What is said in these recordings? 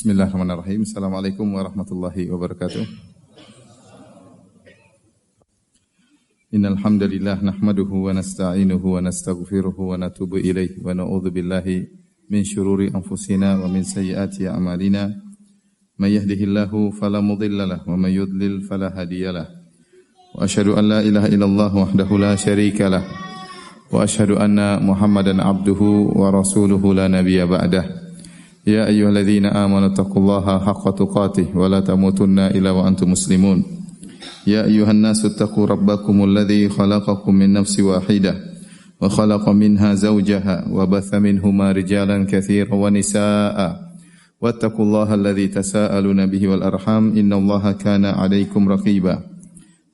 Bismillahirrahmanirrahim. Assalamualaikum warahmatullahi wabarakatuh. Innal hamdalillah nahmaduhu wa nasta'inuhu wa nastaghfiruhu wa natubu ilaihi wa na'udzu billahi min shururi anfusina wa min sayyiati a'malina. May yahdihillahu fala mudilla lahu wa may yudlil fala hadiyalah. Wa asyhadu an la ilaha illallah wahdahu la syarika lah. Wa asyhadu anna Muhammadan abduhu wa rasuluhu la nabiyya ba'dah. Ya ayyuhalladzina amanu taqullaha haqqa tuqatih wa la tamutunna illa wa antum muslimun. Ya ayyuhan nasu taqu rabbakumul ladzi khalaqakum min nafsin wahidah wa khalaqa minha zawjaha wa batha minhuma rijalan katsiran wa nisaa'a. Wattaqullaha alladzi tasaaluna bihi wal arham innallaha kana 'alaikum raqiba.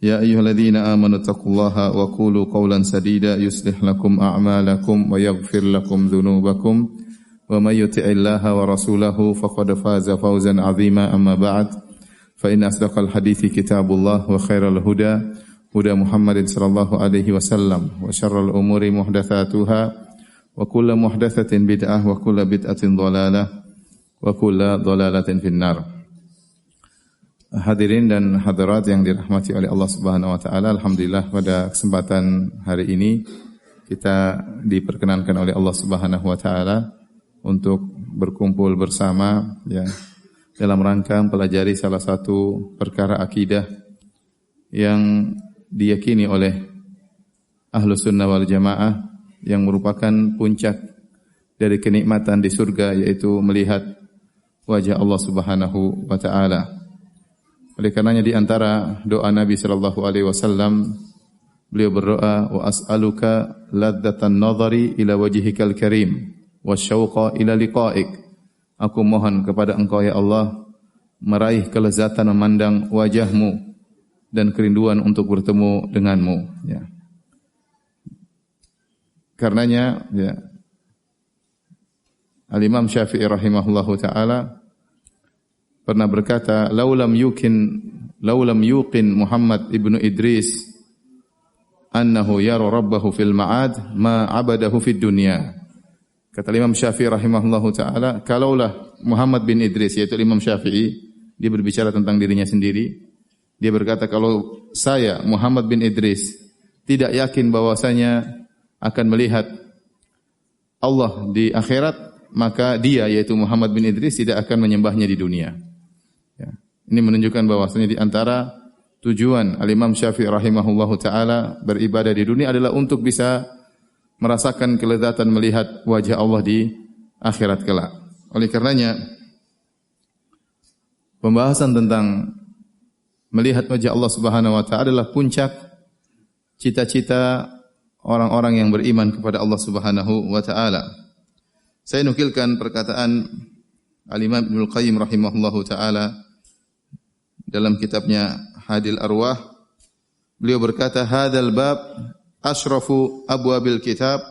Ya ayyuhalladzina amanu taqullaha wa qulu qawlan sadida yuslih lakum a'malakum wa yaghfir lakum dhunubakum. Wa may yuti'illaha wa rasulahu faqad faza fawzan 'azima amma ba'd fa inna asdaqal hadithi kitabullah wa khairal huda huda Muhammadin sallallahu alaihi wasallam wa syarrul umuri muhdatsatuha wa kullu muhdatsatin bid'ah wa kullu bid'atin dhalalah wa kullu dhalalatin finnar. Hadirin dan hadirat yang dirahmati oleh Allah Subhanahu wa taala, alhamdulillah pada kesempatan hari ini kita diperkenankan oleh Allah Subhanahu wa taala untuk berkumpul bersama ya dalam rangka mempelajari salah satu perkara akidah yang diyakini oleh Ahlus Sunnah wal Jamaah yang merupakan puncak dari kenikmatan di surga, yaitu melihat wajah Allah Subhanahu wa taala. Oleh karenanya di antara doa Nabi sallallahu alaihi wasallam, beliau berdoa, wa as'aluka ladzatan nadhari ila wajhikal karim wasyauqa ila liqa'ik. Aku mohon kepada Engkau ya Allah meraih kelezatan memandang wajahmu dan kerinduan untuk bertemu denganmu ya. Karenanya ya Al-Imam Syafi'i rahimahullahu taala pernah berkata, laulam yuqin Muhammad ibnu Idris annahu yara rabbahu fil ma'ad ma 'abadahu fid dunya. Kata Imam Syafi'i rahimahullahu taala, kalaulah Muhammad bin Idris, yaitu Imam Syafi'i, dia berbicara tentang dirinya sendiri. Dia berkata, kalau saya Muhammad bin Idris tidak yakin bahwasanya akan melihat Allah di akhirat, maka dia, yaitu Muhammad bin Idris, tidak akan menyembahnya di dunia. Ya. Ini menunjukkan bahwasanya di antara tujuan Al-Imam Syafi'i rahimahullahu taala beribadah di dunia adalah untuk bisa merasakan kelezatan melihat wajah Allah di akhirat kelak. Oleh karenanya pembahasan tentang melihat wajah Allah Subhanahu wa taala adalah puncak cita-cita orang-orang yang beriman kepada Allah Subhanahu wa taala. Saya nukilkan perkataan Al-Imam Ibnu Qayyim rahimahullahu taala dalam kitabnya Hadil Arwah. Beliau berkata, hadzal bab asyrafu abwabil kitab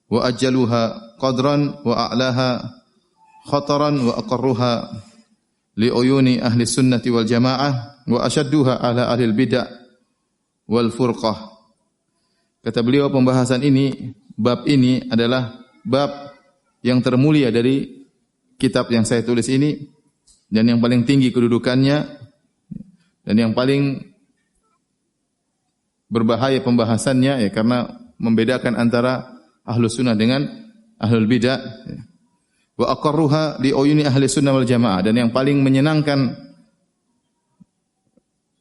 wa ajjaluha qadran wa a'laha khataran wa aqarruha li uyuni ahli sunnati wal jamaah wa ashadduha ala ahli bid'ah wal furqah. Kata beliau, pembahasan ini, bab ini adalah bab yang termulia dari kitab yang saya tulis ini dan yang paling tinggi kedudukannya dan yang paling berbahaya pembahasannya ya, karena membedakan antara ahlus sunnah dengan ahlul bidah. Wa aqarruha li uyuni ahli sunnah wal jamaah, dan yang paling menyenangkan,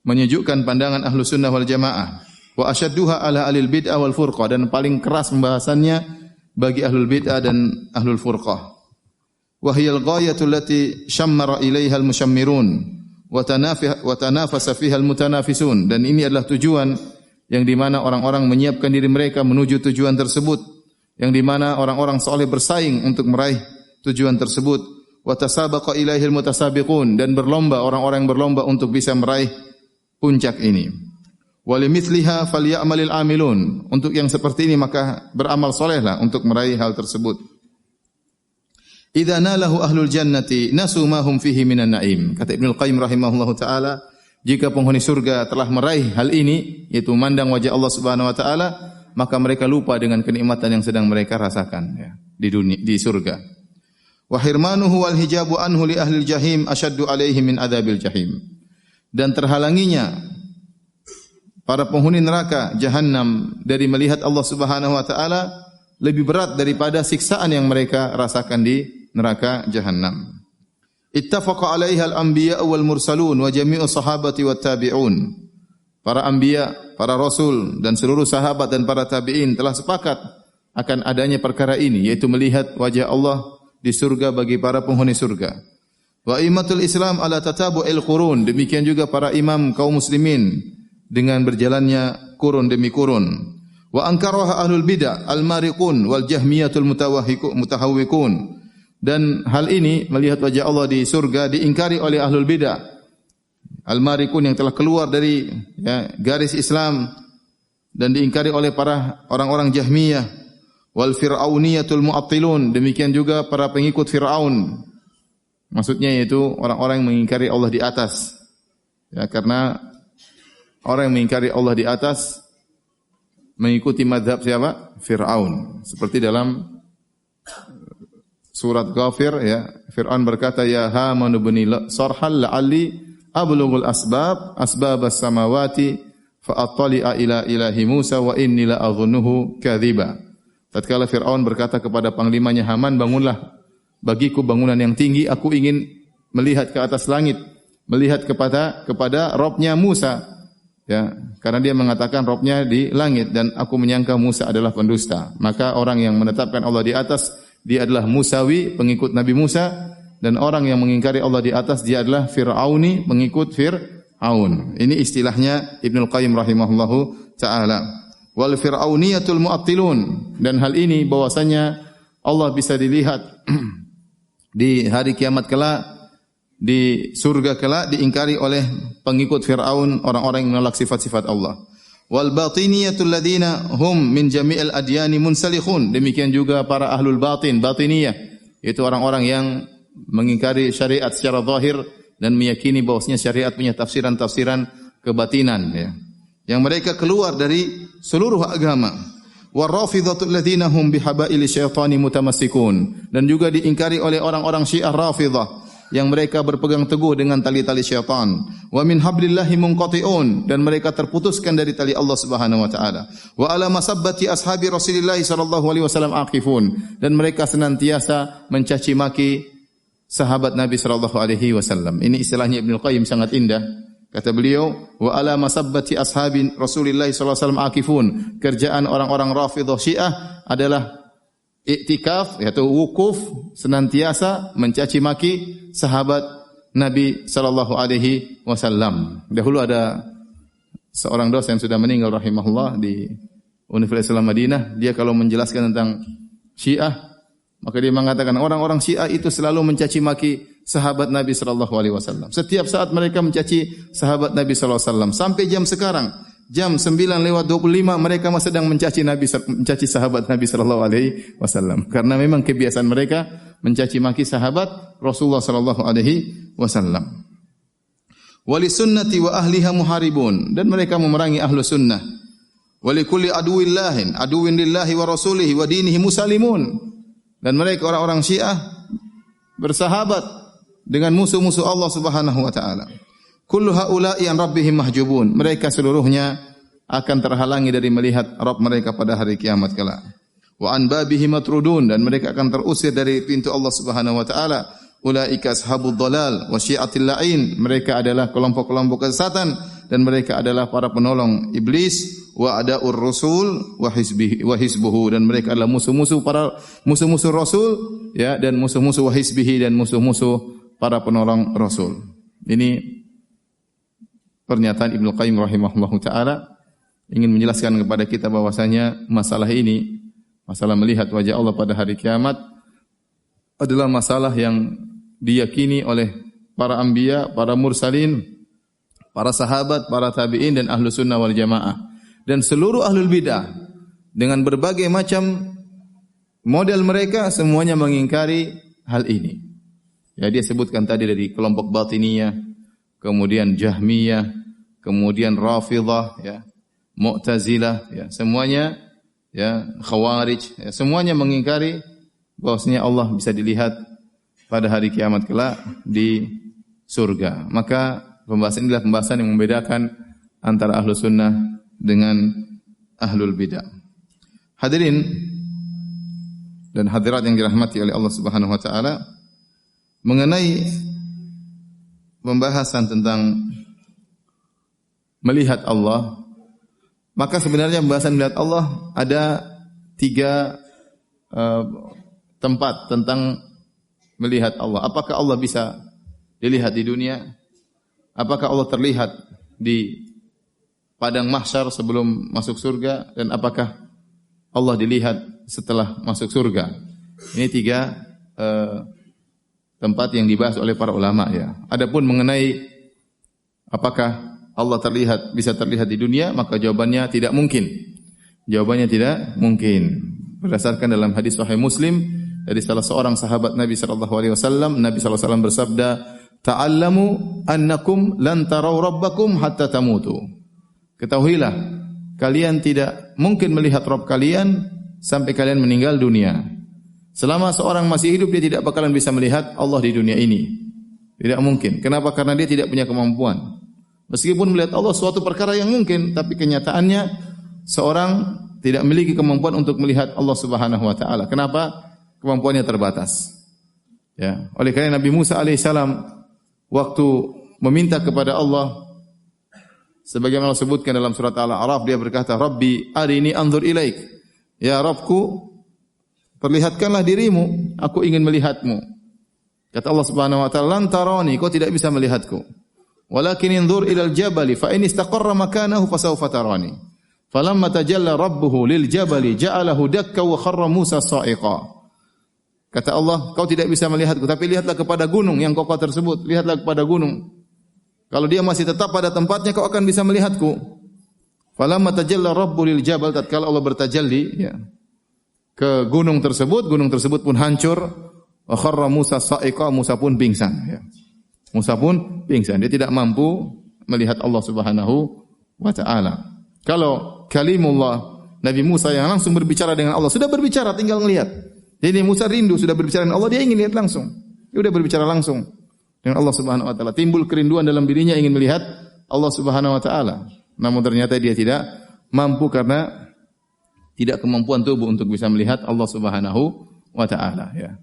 menyejukkan pandangan ahlus sunnah wal jamaah. Wa asyadduha ala ahlil bid'ah wal furqah, dan paling keras pembahasannya bagi ahlul bid'ah dan ahlul furqah. Wa hiyal ghayatul lati syammara ilaiha al musyammirun wa tanafasa fiha al mutanafisun, dan ini adalah tujuan yang di mana orang-orang menyiapkan diri mereka menuju tujuan tersebut, yang di mana orang-orang saleh bersaing untuk meraih tujuan tersebut. Wa tasabaqa ilaihil mutasabiqun, dan berlomba orang-orang yang berlomba untuk bisa meraih puncak ini. Wa limithliha falyamalil amilun, untuk yang seperti ini maka beramal salehlah untuk meraih hal tersebut. Idza nalahu ahlul jannati nasu ma hum fihi minan naim. Kata Ibnu Qayyim rahimahullahu taala, jika penghuni surga telah meraih hal ini, yaitu memandang wajah Allah Subhanahu wa taala, maka mereka lupa dengan kenikmatan yang sedang mereka rasakan ya, di dunia, di surga. Wa hirmanuhu wal hijabu anhu li ahli jahim asyaddu alaihi min adzabil jahim. Dan terhalanginya para penghuni neraka jahanam dari melihat Allah Subhanahu wa taala lebih berat daripada siksaan yang mereka rasakan di neraka jahanam. Ittafaqa 'alaiha al-anbiya wal mursalun wa jami'u sahabati wat tabi'un. Para anbiya, para rasul dan seluruh sahabat dan para tabi'in telah sepakat akan adanya perkara ini, yaitu melihat wajah Allah di surga bagi para penghuni surga. Wa imatul Islam ala tatabu'il qurun. Demikian juga para imam kaum muslimin dengan berjalannya kurun demi kurun. Wa ankaraha ahlul bidah al-mariqun wal jahmiyatul mutahawwikun. Dan hal ini melihat wajah Allah di surga diingkari oleh ahlul bidah al-marikun yang telah keluar dari garis Islam dan diingkari oleh para orang-orang Jahmiyah wal fir'auniyatul mu'attilun. Demikian juga para pengikut Fir'aun. Maksudnya yaitu orang-orang yang mengingkari Allah di atas. Ya, karena orang yang mengingkari Allah di atas mengikuti mazhab siapa? Fir'aun. Seperti dalam surat Ghafir, ya, Fir'aun berkata, ya Haman ibni sarhal la'alli ablughul asbabas samawati fa attali'a ila ilahi Musa wa inni la adhunnuhu kadhiba. Tatkala Fir'aun berkata kepada panglimanya Haman, bangunlah bagiku bangunan yang tinggi, aku ingin melihat ke atas langit, melihat kepada Rabb-nya Musa. Ya, karena dia mengatakan Rabb-nya di langit dan aku menyangka Musa adalah pendusta. Maka orang yang menetapkan Allah di atas, dia adalah Musawi, pengikut Nabi Musa, dan orang yang mengingkari Allah di atas, dia adalah Fir'auni, pengikut Fir'aun. Ini istilahnya Ibnul Qayyim rahimahullahu ta'ala. Wal fir'auniyatul mu'attilun. Dan hal ini bahwasanya Allah bisa dilihat di hari kiamat kelak, di surga kelak, diingkari oleh pengikut Fir'aun, orang-orang yang menolak sifat-sifat Allah. Wal batiniyatul ladina hum min jami'il adyani munsalikhun. Demikian juga para ahlul batiniyah, yaitu orang-orang yang mengingkari syariat secara zahir dan meyakini bahwasanya syariat punya tafsiran-tafsiran kebatinan, ya, yang mereka keluar dari seluruh agama. Warafidhatul ladzina hum bihabaili syaitani mutamassikun. Dan juga diingkari oleh orang-orang Syiah Rafidhah yang mereka berpegang teguh dengan tali-tali syaitan. Wa min hablillahi munqati'un. Dan mereka terputuskan dari tali Allah Subhanahu wa taala. Wa ala masabbati ashabi Rasulillah sallallahu alaihi wasallam aqifun. Dan mereka senantiasa mencaci maki sahabat Nabi sallallahu alaihi wasallam. Ini istilahnya Ibnu Qayyim sangat indah. Kata beliau, wa ala masabbati ashabi Rasulillah sallallahu alaihi wasallam aqifun. Kerjaan orang-orang Rafidhah Syiah adalah iktikaf, yaitu wukuf, senantiasa mencaci maki sahabat Nabi sallallahu alaihi wasallam. Dahulu ada seorang dosen sudah meninggal rahimahullah di Universitas Islam Madinah. Dia kalau menjelaskan tentang Syiah, maka dia mengatakan orang-orang Syiah itu selalu mencaci maki sahabat Nabi sallallahu alaihi wasallam. Setiap saat mereka mencaci sahabat Nabi sallallahu alaihi wasallam sampai jam sekarang. Jam 9:25 mereka masih sedang mencaci sahabat Nabi sallallahu alaihi wasallam. Karena memang kebiasaan mereka mencaci maki sahabat Rasulullah sallallahu alaihi wasallam. Wali sunnati wa ahliha muharibun. Dan mereka memerangi ahlu sunnah. Wali kulli aduwillahin, aduwin lillahi wa rasulihi wa dinihi musalimun. Dan mereka orang-orang Syiah bersahabat dengan musuh-musuh Allah Subhanahu wa taala. Kullu haula'i an rabbihim mahjubun. Mereka seluruhnya akan terhalangi dari melihat Rabb mereka pada hari kiamat kelak. Wa an babihim matrudun. Dan mereka akan terusir dari pintu Allah Subhanahu wa taala. Ulaika ashabud dhalal wa syi'atil la'in. Mereka adalah kelompok-kelompok kesesatan dan mereka adalah para penolong iblis wa adaur rasul wa hizbuhu. Dan mereka adalah musuh-musuh Rasul, ya, dan musuh-musuh wa hizbihi, dan musuh-musuh para penolong Rasul. Ini pernyataan Ibnu Qayyim rahimahullahu taala ingin menjelaskan kepada kita bahwasanya masalah ini, masalah melihat wajah Allah pada hari kiamat, adalah masalah yang diyakini oleh para anbiya, para mursalin, para sahabat, para tabi'in dan ahlu sunnah wal jamaah. Dan seluruh ahlul bidah dengan berbagai macam model mereka semuanya mengingkari hal ini. Ya, dia sebutkan tadi dari kelompok batiniyah, kemudian Jahmiyah, kemudian Rafidhah, ya, Mu'tazilah, ya, semuanya, ya, Khawarij, ya, semuanya mengingkari bahwasanya Allah bisa dilihat pada hari kiamat kelak di surga. Maka pembahasan inilah pembahasan yang membedakan antara ahlu sunnah dengan ahlul bidah. Hadirin dan hadirat yang dirahmati oleh Allah Subhanahu wa taala, mengenai pembahasan tentang melihat Allah, maka sebenarnya pembahasan melihat Allah ada 3 tempat tentang melihat Allah. Apakah Allah bisa dilihat di dunia? Apakah Allah terlihat di padang mahsyar sebelum masuk surga? Dan apakah Allah dilihat setelah masuk surga? Ini 3 tempat yang dibahas oleh para ulama ya. Adapun mengenai apakah Allah bisa terlihat di dunia, maka jawabannya tidak mungkin. Jawabannya tidak mungkin. Berdasarkan dalam hadis Sahih Muslim dari salah seorang sahabat Nabi sallallahu alaihi wasallam, Nabi sallallahu alaihi wasallam bersabda, "Ta'allamu annakum lan tarau rabbakum hatta tamutu." Ketahuilah, kalian tidak mungkin melihat Rabb kalian sampai kalian meninggal dunia. Selama seorang masih hidup, dia tidak bakalan bisa melihat Allah di dunia ini. Tidak mungkin. Kenapa? Karena dia tidak punya kemampuan. Meskipun melihat Allah suatu perkara yang mungkin, tapi kenyataannya seorang tidak memiliki kemampuan untuk melihat Allah Subhanahu wa taala. Kenapa? Kemampuannya terbatas. Ya, oleh karena Nabi Musa alaihissalam waktu meminta kepada Allah, sebagaimana Allah sebutkan dalam surat Al-A'raf, dia berkata, "Rabbi arini anzur ilaik." Ya Rabbku, perlihatkanlah dirimu, aku ingin melihatmu. Kata Allah Subhanahu wa taala, "Lan tarani," kau tidak bisa melihatku. "Walakin inzur ilal jabali fa in istaqarra makanahu fasawfa tarani." Falamma tajalla rabbuhu lil jabali ja'alahu dakka wa kharra Musa sa'iqa. Kata Allah, kau tidak bisa melihatku, tapi lihatlah kepada gunung yang kokoh tersebut, lihatlah kepada gunung. Kalau dia masih tetap pada tempatnya, kau akan bisa melihatku. Falamma tajalla rabbu lil jabal, tatkala Allah bertajalli ya, ke gunung tersebut pun hancur. Wa kharra Musa sa'iqa, Musa pun pingsan ya. Musa pun pingsan, dia tidak mampu melihat Allah Subhanahu wa taala. Kalau kalimullah Nabi Musa yang langsung berbicara dengan Allah, sudah berbicara tinggal melihat. Jadi Musa rindu sudah berbicara dengan Allah, dia ingin lihat langsung. Dia sudah berbicara langsung dengan Allah Subhanahu wa taala. Timbul kerinduan dalam dirinya ingin melihat Allah Subhanahu wa taala. Namun ternyata dia tidak mampu karena tidak kemampuan tubuh untuk bisa melihat Allah Subhanahu wa taala ya.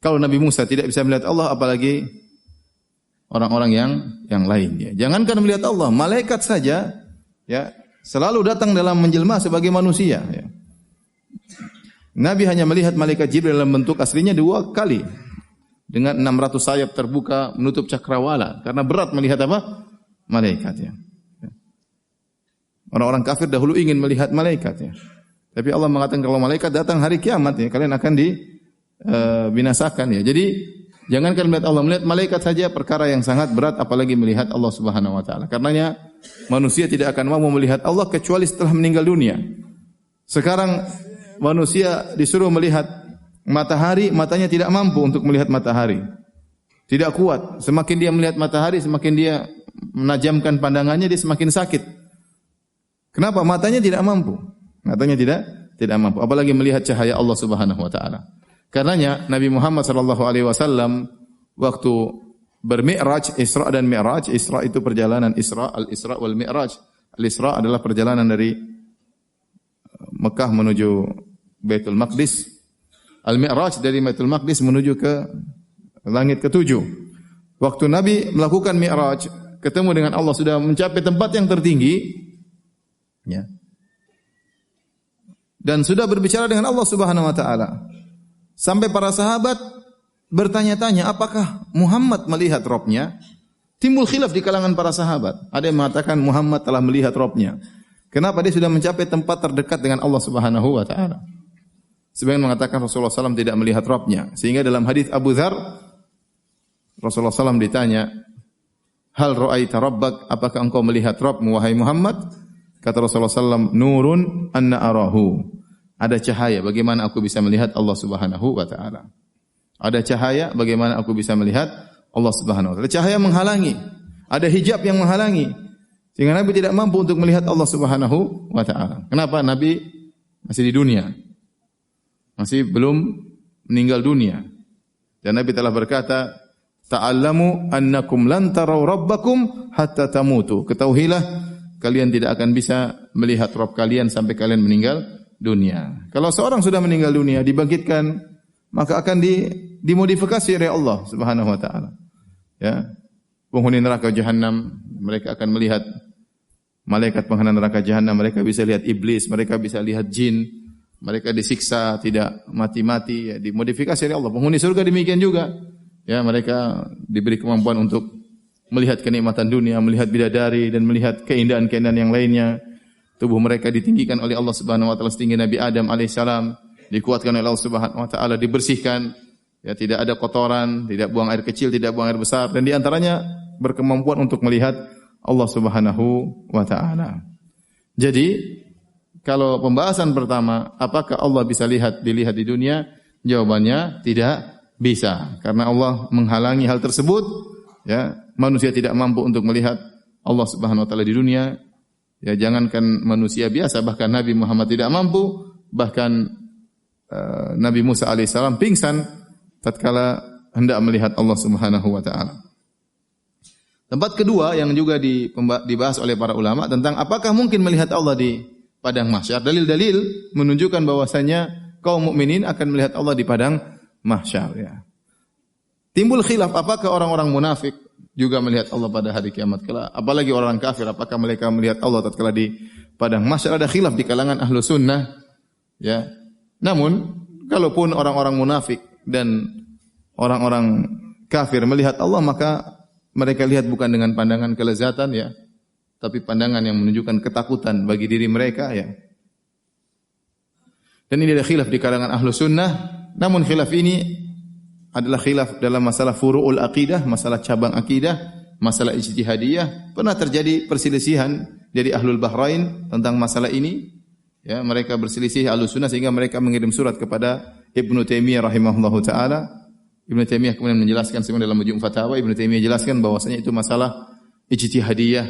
Kalau Nabi Musa tidak bisa melihat Allah, apalagi orang-orang yang lain ya. Jangankan melihat Allah, malaikat saja ya selalu datang dalam menjelma sebagai manusia ya. Nabi hanya melihat malaikat Jibril dalam bentuk aslinya 2 kali dengan 600 sayap terbuka menutup cakrawala karena berat melihat apa? Malaikat ya. Orang-orang kafir dahulu ingin melihat malaikat ya. Tapi Allah mengatakan kalau malaikat datang hari kiamat ya, kalian akan binasakan ya. Jadi jangankan melihat Allah, melihat malaikat saja perkara yang sangat berat, apalagi melihat Allah Subhanahu wa taala. Karenanya manusia tidak akan mau melihat Allah kecuali setelah meninggal dunia. Sekarang manusia disuruh melihat matahari, matanya tidak mampu untuk melihat matahari. Tidak kuat. Semakin dia melihat matahari, semakin dia menajamkan pandangannya, dia semakin sakit. Kenapa? Matanya tidak mampu. Matanya tidak mampu. Apalagi melihat cahaya Allah Subhanahu wa taala. Karenanya Nabi Muhammad sallallahu alaihi wasallam waktu bermi'raj, Isra dan Mi'raj, Isra itu perjalanan Al-Isra wal Mi'raj. Al-Isra adalah perjalanan dari Mekah menuju Baitul Maqdis. Al-Mi'raj dari Baitul Maqdis menuju ke langit ke-7. Waktu Nabi melakukan Mi'raj, ketemu dengan Allah, sudah mencapai tempat yang tertinggi ya. Dan sudah berbicara dengan Allah Subhanahu wa taala. Sampai para sahabat bertanya-tanya, apakah Muhammad melihat Rabb-nya? Timbul khilaf di kalangan para sahabat. Ada yang mengatakan Muhammad telah melihat Rabb-nya. Kenapa? Dia sudah mencapai tempat terdekat dengan Allah Subhanahu wa taala. Sebagian mengatakan Rasulullah SAW tidak melihat Rabb-nya. Sehingga dalam hadis Abu Dzar, Rasulullah SAW ditanya, "Hal ra'aita rabbak? Apakah engkau melihat Rabb-mu wahai Muhammad?" Kata Rasulullah SAW, "Nurun anna arahu." Ada cahaya, bagaimana aku bisa melihat Allah Subhanahu wa taala. Ada cahaya, bagaimana aku bisa melihat Allah Subhanahu wa taala. Cahaya menghalangi, ada hijab yang menghalangi, sehingga Nabi tidak mampu untuk melihat Allah Subhanahu wa taala. Kenapa? Nabi masih di dunia. Masih belum meninggal dunia. Dan Nabi telah berkata, ta'allamu annakum lan taraw rabbakum hatta tamutu. Ketahuilah kalian tidak akan bisa melihat Rabb kalian sampai kalian meninggal dunia. Kalau seorang sudah meninggal dunia dibangkitkan, maka akan dimodifikasi oleh Allah Subhanahu wa taala. Ya. Penghuni neraka jahanam, mereka akan melihat malaikat penghuni neraka jahanam, mereka bisa lihat iblis, mereka bisa lihat jin, mereka disiksa tidak mati-mati, ya, dimodifikasi oleh Allah. Penghuni surga demikian juga. Ya, mereka diberi kemampuan untuk melihat kenikmatan dunia, melihat bidadari dan melihat keindahan-keindahan yang lainnya. Tubuh mereka ditinggikan oleh Allah Subhanahu wa taala setinggi Nabi Adam alaihissalam, dikuatkan oleh Allah Subhanahu wa taala, dibersihkan, ya, tidak ada kotoran, tidak buang air kecil, tidak buang air besar, dan di antaranya berkemampuan untuk melihat Allah Subhanahu wa taala. Jadi, kalau pembahasan pertama, apakah Allah bisa dilihat di dunia? Jawabannya tidak bisa, karena Allah menghalangi hal tersebut. Ya, manusia tidak mampu untuk melihat Allah Subhanahu wa taala di dunia. Ya, jangankan manusia biasa, bahkan Nabi Muhammad tidak mampu, bahkan Nabi Musa alaihissalam pingsan tatkala hendak melihat Allah Subhanahu wa taala. Tempat kedua yang juga dibahas oleh para ulama tentang apakah mungkin melihat Allah di padang mahsyar. Dalil-dalil menunjukkan bahwasanya kaum mukminin akan melihat Allah di padang mahsyar, ya. Timbul khilaf apakah orang-orang munafik juga melihat Allah pada hari kiamat kelak, apalagi orang kafir apakah mereka melihat Allah tatkala di padang mahsyar. Ada khilaf di kalangan ahlu sunnah, ya. Namun kalaupun orang-orang munafik dan orang-orang kafir melihat Allah, maka mereka lihat bukan dengan pandangan kelezatan, ya, tapi pandangan yang menunjukkan ketakutan bagi diri mereka, ya. Dan ini ada khilaf di kalangan ahlu sunnah. Namun khilaf ini adalah khilaf dalam masalah furu'ul aqidah, masalah cabang akidah, masalah ijtihadiyah. Pernah terjadi perselisihan dari ahlul Bahrain tentang masalah ini. Ya, mereka berselisih ahlus sunnah sehingga mereka mengirim surat kepada Ibnu Taimiyah rahimahullahu taala. Ibnu Taimiyah kemudian menjelaskan sebenarnya dalam Majmu' Fatawa, Ibnu Taimiyah jelaskan bahwasanya itu masalah ijtihadiyah.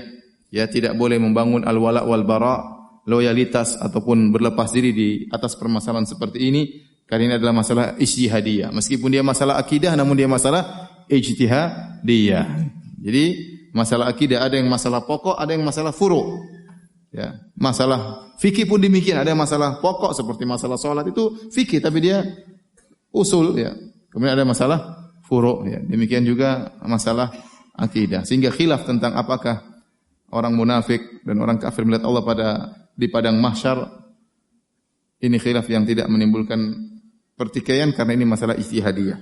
Ya, tidak boleh membangun al-wala' wal bara', loyalitas ataupun berlepas diri di atas permasalahan seperti ini. Karena ini adalah masalah ijtihadiyah. Meskipun dia masalah akidah, namun dia masalah ijtihadiyah. Jadi masalah akidah ada yang masalah pokok, ada yang masalah furu'. Ya, masalah fikih pun demikian. Ada yang masalah pokok seperti masalah salat itu fikih, tapi dia usul. Ya. Kemudian ada masalah furu'. Ya. Demikian juga masalah akidah. Sehingga khilaf tentang apakah orang munafik dan orang kafir melihat Allah di padang mahsyar. Ini khilaf yang tidak menimbulkan pertikaian karena ini masalah ijtihadiyah.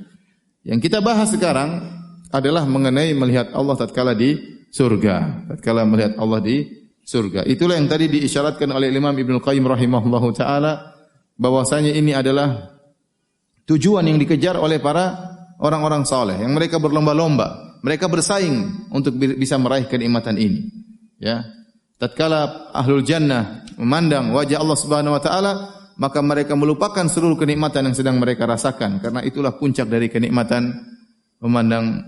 Yang kita bahas sekarang adalah mengenai melihat Allah tatkala di surga. Tatkala melihat Allah di surga. Itulah yang tadi diisyaratkan oleh Imam Ibnu Qayyim rahimahullahu taala bahwasanya ini adalah tujuan yang dikejar oleh para orang-orang saleh yang mereka berlomba-lomba, mereka bersaing untuk bisa meraih kenikmatan ini. Ya. Tatkala ahlul jannah memandang wajah Allah Subhanahu wa taala, maka mereka melupakan seluruh kenikmatan yang sedang mereka rasakan, karena itulah puncak dari kenikmatan memandang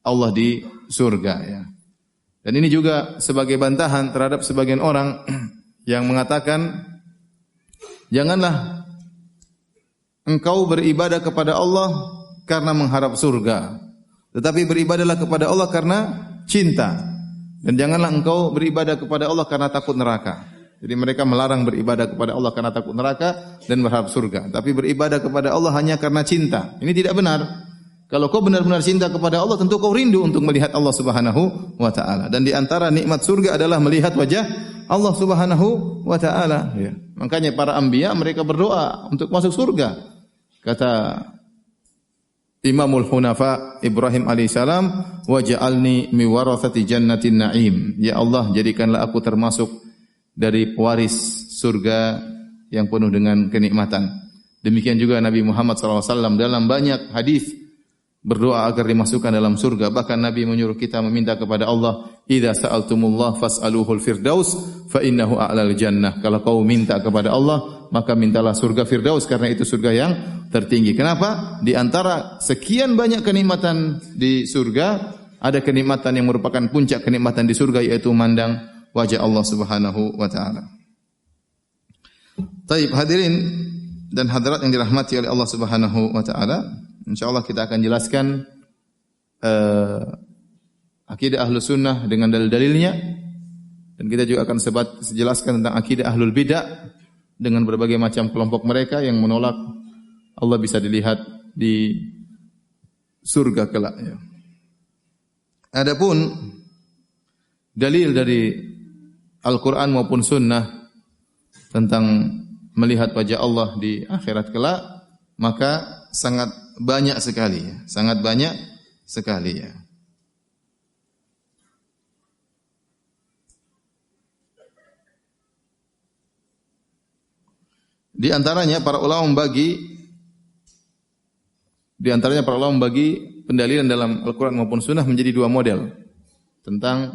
Allah di surga, ya. Dan ini juga sebagai bantahan terhadap sebagian orang yang mengatakan, janganlah engkau beribadah kepada Allah karena mengharap surga, tetapi beribadahlah kepada Allah karena cinta. Dan janganlah engkau beribadah kepada Allah karena takut neraka. Jadi mereka melarang beribadah kepada Allah karena takut neraka dan berharap surga. Tapi beribadah kepada Allah hanya karena cinta. Ini tidak benar. Kalau kau benar-benar cinta kepada Allah, tentu kau rindu untuk melihat Allah Subhanahu wa taala. Dan di antara nikmat surga adalah melihat wajah Allah Subhanahu wa taala. Ya. Makanya para anbiya mereka berdoa untuk masuk surga. Kata Imamul Hunafa Ibrahim alaihissalam, waj'alni mi warathati jannatin na'im. Ya Allah, jadikanlah aku termasuk dari pewaris surga yang penuh dengan kenikmatan. Demikian juga Nabi Muhammad SAW dalam banyak hadis berdoa agar dimasukkan dalam surga. Bahkan Nabi menyuruh kita meminta kepada Allah, idza sa'altumullah fas'aluhul firdaus fa innahu a'lal jannah. Kalau kau minta kepada Allah, maka mintalah surga firdaus karena itu surga yang tertinggi. Kenapa? Di antara sekian banyak kenikmatan di surga, ada kenikmatan yang merupakan puncak kenikmatan di surga, yaitu memandang wajah Allah Subhanahu wa taala. Taib hadirin dan hadirat yang dirahmati oleh Allah Subhanahu wa taala, Insyaallah kita akan jelaskan akidah Ahlus Sunnah dengan dalil-dalilnya, dan kita juga akan jelaskan tentang akidah Ahlul Bidah dengan berbagai macam kelompok mereka yang menolak Allah bisa dilihat di surga kelak. Ya. Adapun dalil dari Al-Quran maupun Sunnah tentang melihat wajah Allah di akhirat kelak, maka sangat banyak sekali, ya. Sangat banyak sekali. Ya. Di antaranya para ulama membagi pendalilan dalam Al-Quran maupun Sunnah menjadi dua model tentang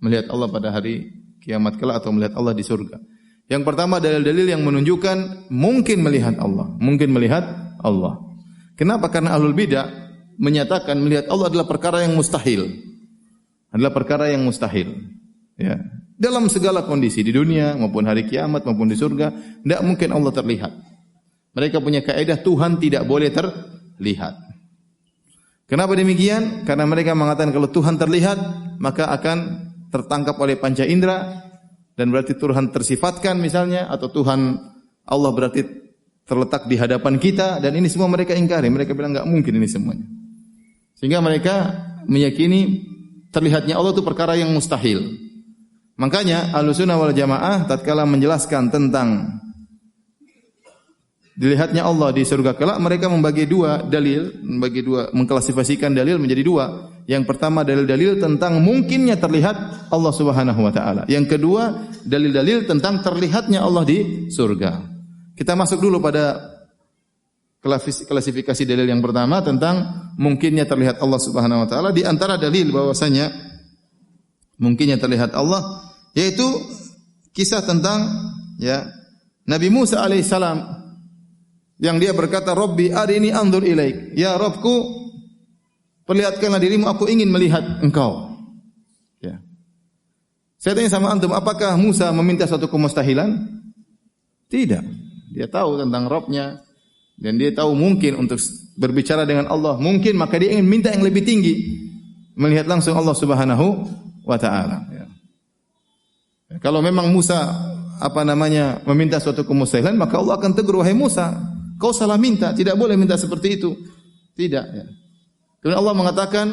melihat Allah pada hari kiamat kelak atau melihat Allah di surga. Yang pertama dalil-dalil yang menunjukkan mungkin melihat Allah. Kenapa? Karena Ahlul Bidah menyatakan melihat Allah adalah perkara yang mustahil. Ya. Dalam segala kondisi di dunia maupun hari kiamat maupun di surga, tidak mungkin Allah terlihat. Mereka punya kaidah Tuhan tidak boleh terlihat. Kenapa demikian? Karena mereka mengatakan kalau Tuhan terlihat, maka akan tertangkap oleh panca indera, dan berarti Tuhan tersifatkan misalnya, atau Tuhan Allah berarti terletak di hadapan kita, dan ini semua mereka ingkari. Mereka bilang enggak mungkin ini semuanya. Sehingga mereka meyakini terlihatnya Allah itu perkara yang mustahil. Makanya Ahlussunnah wal Jamaah tatkala menjelaskan tentang dilihatnya Allah di surga kelak, mereka mengklasifikasikan dalil menjadi dua. Yang pertama dalil-dalil tentang mungkinnya terlihat Allah Subhanahu wa taala. Yang kedua dalil-dalil tentang terlihatnya Allah di surga. Kita masuk dulu pada klasifikasi dalil yang pertama tentang mungkinnya terlihat Allah Subhanahu wa taala. Di antara dalil bahwasanya mungkinnya terlihat Allah yaitu kisah tentang Nabi Musa alaihissalam yang dia berkata, Rabbi arini anzur ilaik. Ya Rabbku, perlihatkanlah dirimu, aku ingin melihat engkau. Ya. Saya tanya sama antum, apakah Musa meminta suatu kemustahilan? Tidak. Dia tahu tentang Rabbnya, dan dia tahu mungkin untuk berbicara dengan Allah. Mungkin, maka dia ingin minta yang lebih tinggi. Melihat langsung Allah Subhanahu wa ta'ala. Ya. Kalau memang Musa meminta suatu kemustahilan, maka Allah akan tegur, wahai Musa, kau salah minta, tidak boleh minta seperti itu. Tidak. Ya. Kemudian Allah mengatakan,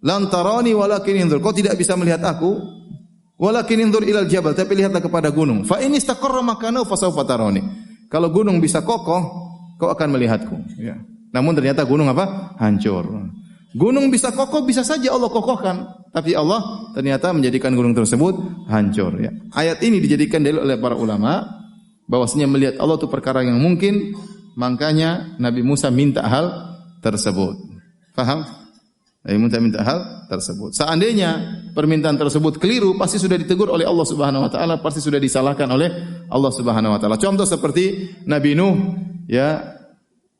lan tarani walakin inzur, kau tidak bisa melihat aku, walakin inzur ilal jabal, tapi lihatlah kepada gunung. Fa in istaqarra makanahu fasawfa tarani. Kalau gunung bisa kokoh, kau akan melihatku. Ya. Namun ternyata gunung hancur. Gunung bisa kokoh, bisa saja Allah kokohkan, tapi Allah ternyata menjadikan gunung tersebut hancur. Ya. Ayat ini dijadikan dalil oleh para ulama bahwasanya melihat Allah itu perkara yang mungkin, makanya Nabi Musa minta hal tersebut. Faham? Nabi Musa minta hal tersebut. Seandainya permintaan tersebut keliru, pasti sudah ditegur oleh Allah Subhanahu wa taala, pasti sudah disalahkan oleh Allah Subhanahu wa taala. Contoh seperti Nabi Nuh, ya,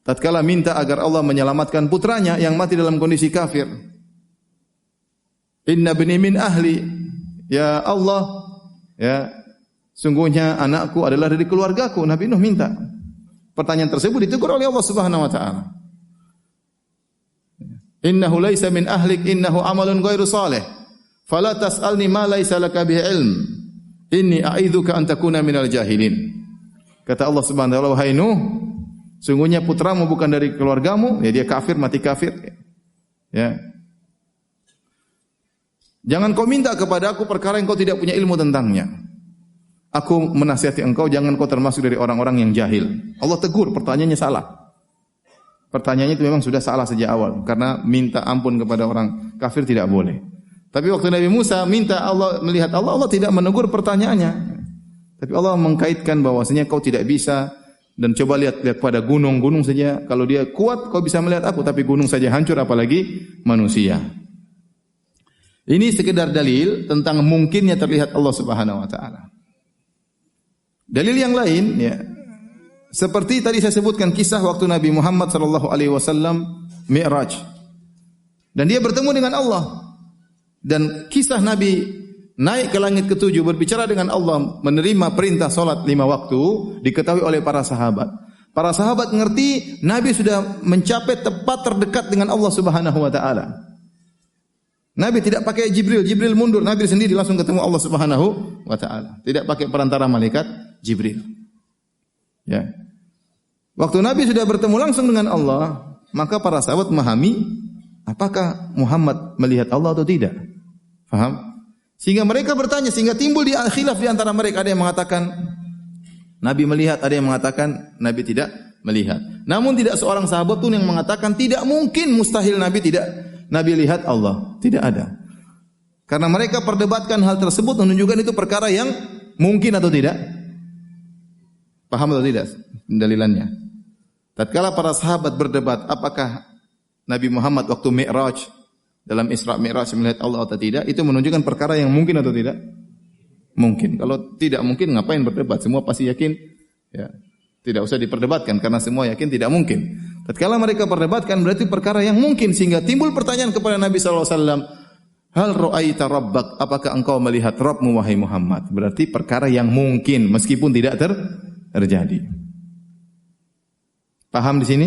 tatkala minta agar Allah menyelamatkan putranya yang mati dalam kondisi kafir. Inna bani min ahli, ya Allah, ya, sungguhnya anakku adalah dari keluargaku. Nabi Nuh minta. Pertanyaan tersebut ditegur oleh Allah Subhanahu wa taala. Innahu laisa min ahlik, innahu amalun ghairu salih. Fala tas'alni ma laisa laka bihi ilm. Inni a'idzuka an takuna minal jahilin. Kata Allah Subhanahu wa taala, wahai Nuh, sungguhnya putramu bukan dari keluargamu, ya dia kafir, mati kafir. Ya. Jangan kau minta kepada aku perkara yang kau tidak punya ilmu tentangnya. Aku menasihati engkau, jangan kau termasuk dari orang-orang yang jahil. Allah tegur, pertanyaannya salah. Pertanyaannya itu memang sudah salah sejak awal, karena minta ampun kepada orang kafir tidak boleh. Tapi waktu Nabi Musa minta Allah melihat Allah, Allah tidak menegur pertanyaannya. Tapi Allah mengkaitkan bahwasanya kau tidak bisa. Dan coba lihat pada gunung saja, kalau dia kuat kau bisa melihat aku, tapi gunung saja hancur apalagi manusia. Ini sekedar dalil tentang mungkinnya terlihat Allah Subhanahu wa taala. Dalil yang lain, ya, seperti tadi saya sebutkan kisah waktu Nabi Muhammad sallallahu alaihi wasallam Mi'raj. Dan dia bertemu dengan Allah. Dan kisah Nabi naik ke langit ketujuh berbicara dengan Allah, menerima perintah salat 5 waktu, diketahui oleh para sahabat. Para sahabat ngerti Nabi sudah mencapai tepat terdekat dengan Allah Subhanahu wa taala. Nabi tidak pakai Jibril, Jibril mundur, Nabi sendiri langsung ketemu Allah Subhanahu wa taala. Tidak pakai perantara malaikat Jibril. Ya. Waktu Nabi sudah bertemu langsung dengan Allah, maka para sahabat memahami apakah Muhammad melihat Allah atau tidak. Faham? Sehingga mereka bertanya, sehingga timbul khilaf di antara mereka. Ada yang mengatakan Nabi melihat, ada yang mengatakan Nabi tidak melihat. Namun tidak seorang sahabat pun yang mengatakan tidak mungkin, mustahil Nabi lihat Allah. Tidak ada. Karena mereka perdebatkan hal tersebut menunjukkan itu perkara yang mungkin atau tidak. Paham atau tidak dalilannya? Tatkala para sahabat berdebat apakah Nabi Muhammad waktu Mi'raj dalam Isra Mi'raj melihat Allah atau tidak, itu menunjukkan perkara yang mungkin atau tidak? Mungkin. Kalau tidak mungkin ngapain berdebat? Semua pasti yakin, ya. Tidak usah diperdebatkan karena semua yakin tidak mungkin. Tatkala mereka perdebatkan berarti perkara yang mungkin, sehingga timbul pertanyaan kepada Nabi sallallahu alaihi wasallam, "Hal ra'aita rabbak?" Apakah engkau melihat Rabbmu wahai Muhammad? Berarti perkara yang mungkin meskipun tidak terjadi. Paham di sini?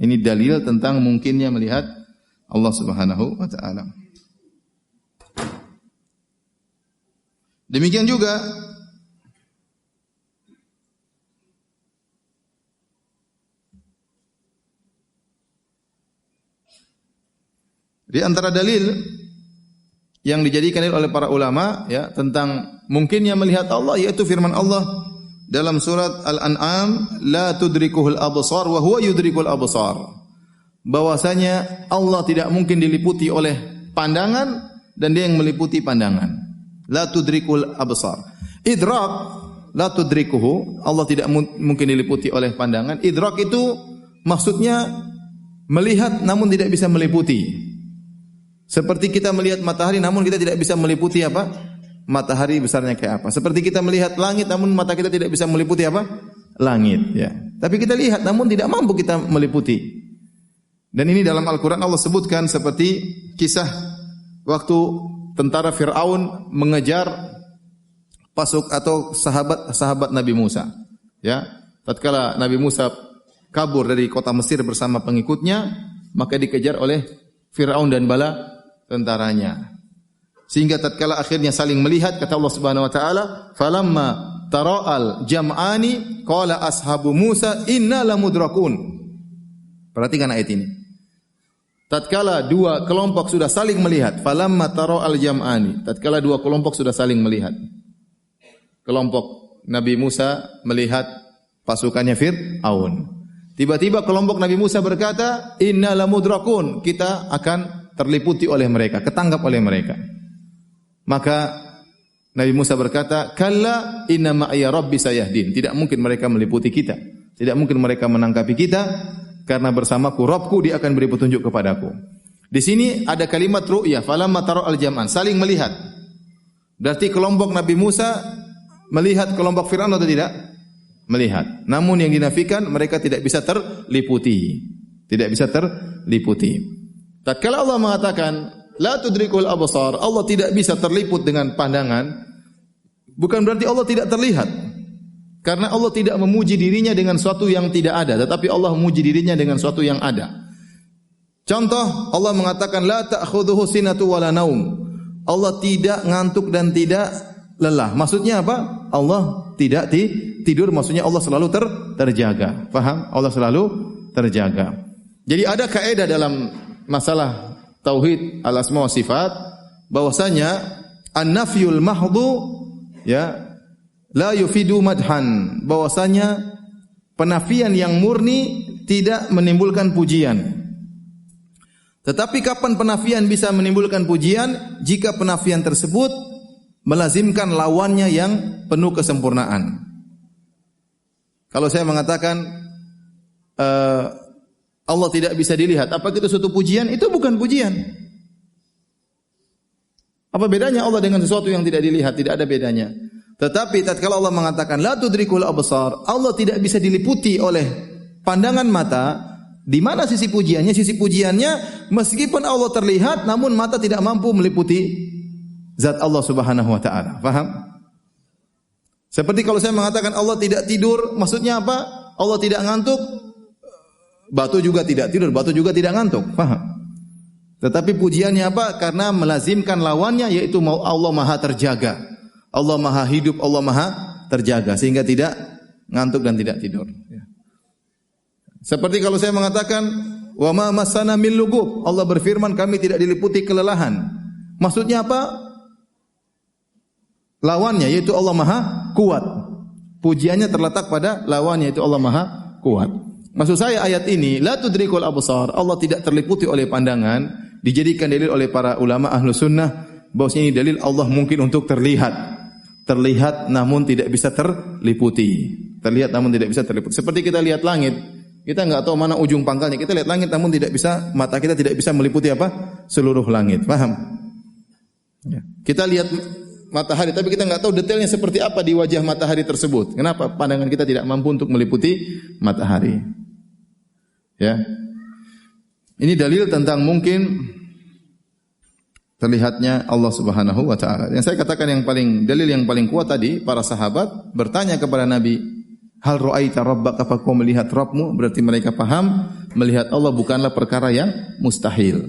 Ini dalil tentang mungkinnya melihat Allah Subhanahu wa taala. Demikian juga di antara dalil yang dijadikan oleh para ulama ya tentang mungkinnya melihat Allah yaitu firman Allah dalam surat Al-An'am, la tudrikuhul absar wa huwa yudrikul absar. Bahwasanya Allah tidak mungkin diliputi oleh pandangan dan Dia yang meliputi pandangan. La tudrikul absar. Idrak la tudrikuhu, Allah tidak mungkin diliputi oleh pandangan. Idrak itu maksudnya melihat namun tidak bisa meliputi. Seperti kita melihat matahari namun kita tidak bisa meliputi apa? Matahari besarnya kayak apa. Seperti kita melihat langit namun mata kita tidak bisa meliputi apa? Langit, ya. Tapi kita lihat namun tidak mampu kita meliputi. Dan ini dalam Al-Qur'an Allah sebutkan seperti kisah waktu tentara Fir'aun mengejar sahabat Nabi Musa. Ya, tatkala Nabi Musa kabur dari kota Mesir bersama pengikutnya, maka dikejar oleh Fir'aun dan bala tentaranya. Sehingga tatkala akhirnya saling melihat, kata Allah Subhanahu wa taala, "Falamma tara'al jam'ani qala ashabu Musa inna lamudrakun." Perhatikan ayat ini. Tatkala dua kelompok sudah saling melihat, falamma tara'al jam'ani, tatkala dua kelompok sudah saling melihat. Kelompok Nabi Musa melihat pasukannya Fir'aun. Tiba-tiba kelompok Nabi Musa berkata, "Inna lamudrakun," kita akan terliputi oleh mereka, ketangkap oleh mereka. Maka Nabi Musa berkata, "Kalla inna ma'aya rabbi sayahdin." Tidak mungkin mereka meliputi kita. Tidak mungkin mereka menangkapi kita karena bersamaku Rabbku dia akan beri petunjuk kepadaku. Di sini ada kalimat ru'yah, falamma tara'al jam'an, saling melihat. Berarti kelompok Nabi Musa melihat kelompok Fir'aun atau tidak? Melihat. Namun yang dinafikan mereka tidak bisa terliputi. Tidak bisa terliputi. Tatkala Allah mengatakan la tudrikul absar, Allah tidak bisa terliput dengan pandangan, bukan berarti Allah tidak terlihat. Karena Allah tidak memuji dirinya dengan suatu yang tidak ada, tetapi Allah memuji dirinya dengan suatu yang ada. Contoh, Allah mengatakan la ta'khudhuhu sinatu wala naum. Allah tidak ngantuk dan tidak lelah. Maksudnya apa? Allah tidak tidur, maksudnya Allah selalu terjaga. Paham? Allah selalu terjaga. Jadi ada kaidah dalam masalah tauhid al-asma wa sifat bahwasanya an-nafyul mahdhu ya la yufidu madhan, bahwasanya penafian yang murni tidak menimbulkan pujian. Tetapi kapan penafian bisa menimbulkan pujian? Jika penafian tersebut melazimkan lawannya yang penuh kesempurnaan. Kalau saya mengatakan Allah tidak bisa dilihat, apakah itu suatu pujian? Itu bukan pujian. Apa bedanya Allah dengan sesuatu yang tidak dilihat? Tidak ada bedanya. Tetapi tatkala Allah mengatakan la tudrikul absar, Allah tidak bisa diliputi oleh pandangan mata. Di mana sisi pujiannya? Sisi pujiannya meskipun Allah terlihat namun mata tidak mampu meliputi zat Allah Subhanahu wa taala. Paham? Seperti kalau saya mengatakan Allah tidak tidur, maksudnya apa? Allah tidak ngantuk, batu juga tidak tidur, batu juga tidak ngantuk. Paham? Tetapi pujiannya apa? Karena melazimkan lawannya, yaitu Allah Maha terjaga. Allah Maha hidup, Allah Maha terjaga. Sehingga tidak ngantuk dan tidak tidur. Seperti kalau saya mengatakan, wa ma massana min lugub. Allah berfirman, kami tidak diliputi kelelahan. Maksudnya apa? Lawannya, yaitu Allah Maha kuat. Pujiannya terletak pada lawannya, yaitu Allah Maha kuat. Maksud saya ayat ini, la tudrikul absar, Allah tidak terliputi oleh pandangan, dijadikan dalil oleh para ulama ahlu sunnah, bahwasanya ini dalil Allah mungkin untuk terlihat. Terlihat namun tidak bisa terliputi. Terlihat namun tidak bisa terliputi. Seperti kita lihat langit, kita enggak tahu mana ujung pangkalnya. Kita lihat langit namun tidak bisa, mata kita tidak bisa meliputi apa? Seluruh langit. Paham? Ya. Kita lihat matahari, tapi kita enggak tahu detailnya seperti apa di wajah matahari tersebut. Kenapa? Pandangan kita tidak mampu untuk meliputi matahari. Ya. Ini dalil tentang mungkin terlihatnya Allah Subhanahu wa taala. Yang saya katakan dalil yang paling kuat tadi, para sahabat bertanya kepada Nabi, "Hal ra'aita rabbaka?" Apa kau melihat Rabbmu? Berarti mereka paham melihat Allah bukanlah perkara yang mustahil.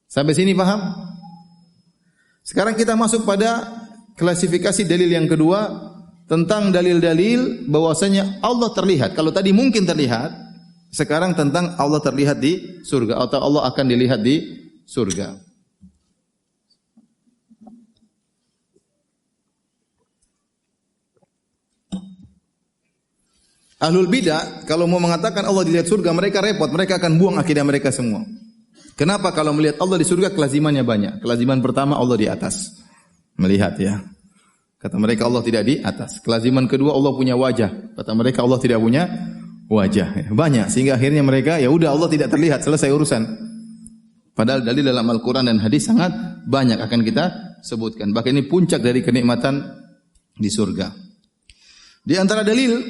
Sampai sini paham? Sekarang kita masuk pada klasifikasi dalil yang kedua tentang dalil-dalil bahwasanya Allah terlihat. Kalau tadi mungkin terlihat, sekarang tentang Allah terlihat di surga atau Allah akan dilihat di surga. Ahlul bidah kalau mau mengatakan Allah dilihat surga, mereka repot, mereka akan buang akidah mereka semua. Kenapa? Kalau melihat Allah di surga kelazimannya banyak. Kelaziman pertama Allah di atas. Melihat ya. Kata mereka Allah tidak di atas. Kelaziman kedua Allah punya wajah. Kata mereka Allah tidak punya wajah. Banyak sehingga akhirnya mereka ya udah Allah tidak terlihat, selesai urusan. Padahal dalil dalam Al-Qur'an dan hadis sangat banyak akan kita sebutkan. Bahkan ini puncak dari kenikmatan di surga. Di antara dalil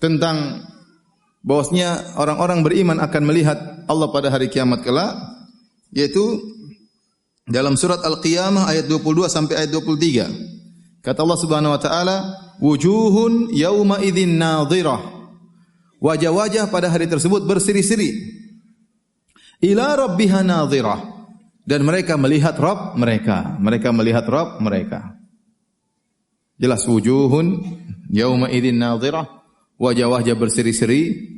tentang bahwasanya orang-orang beriman akan melihat Allah pada hari kiamat kelak, yaitu dalam surat Al-Qiyamah ayat 22 sampai ayat 23. Kata Allah Subhanahu wa taala, "Wujuhun yauma idzin nadhirah." Wajah-wajah pada hari tersebut berseri-seri. Ila rabbiha nadhirah. Dan mereka melihat Rabb mereka. Mereka melihat Rabb mereka. Jelas wujuhun yauma idzin nadhirah. Wajah-wajah berseri-seri.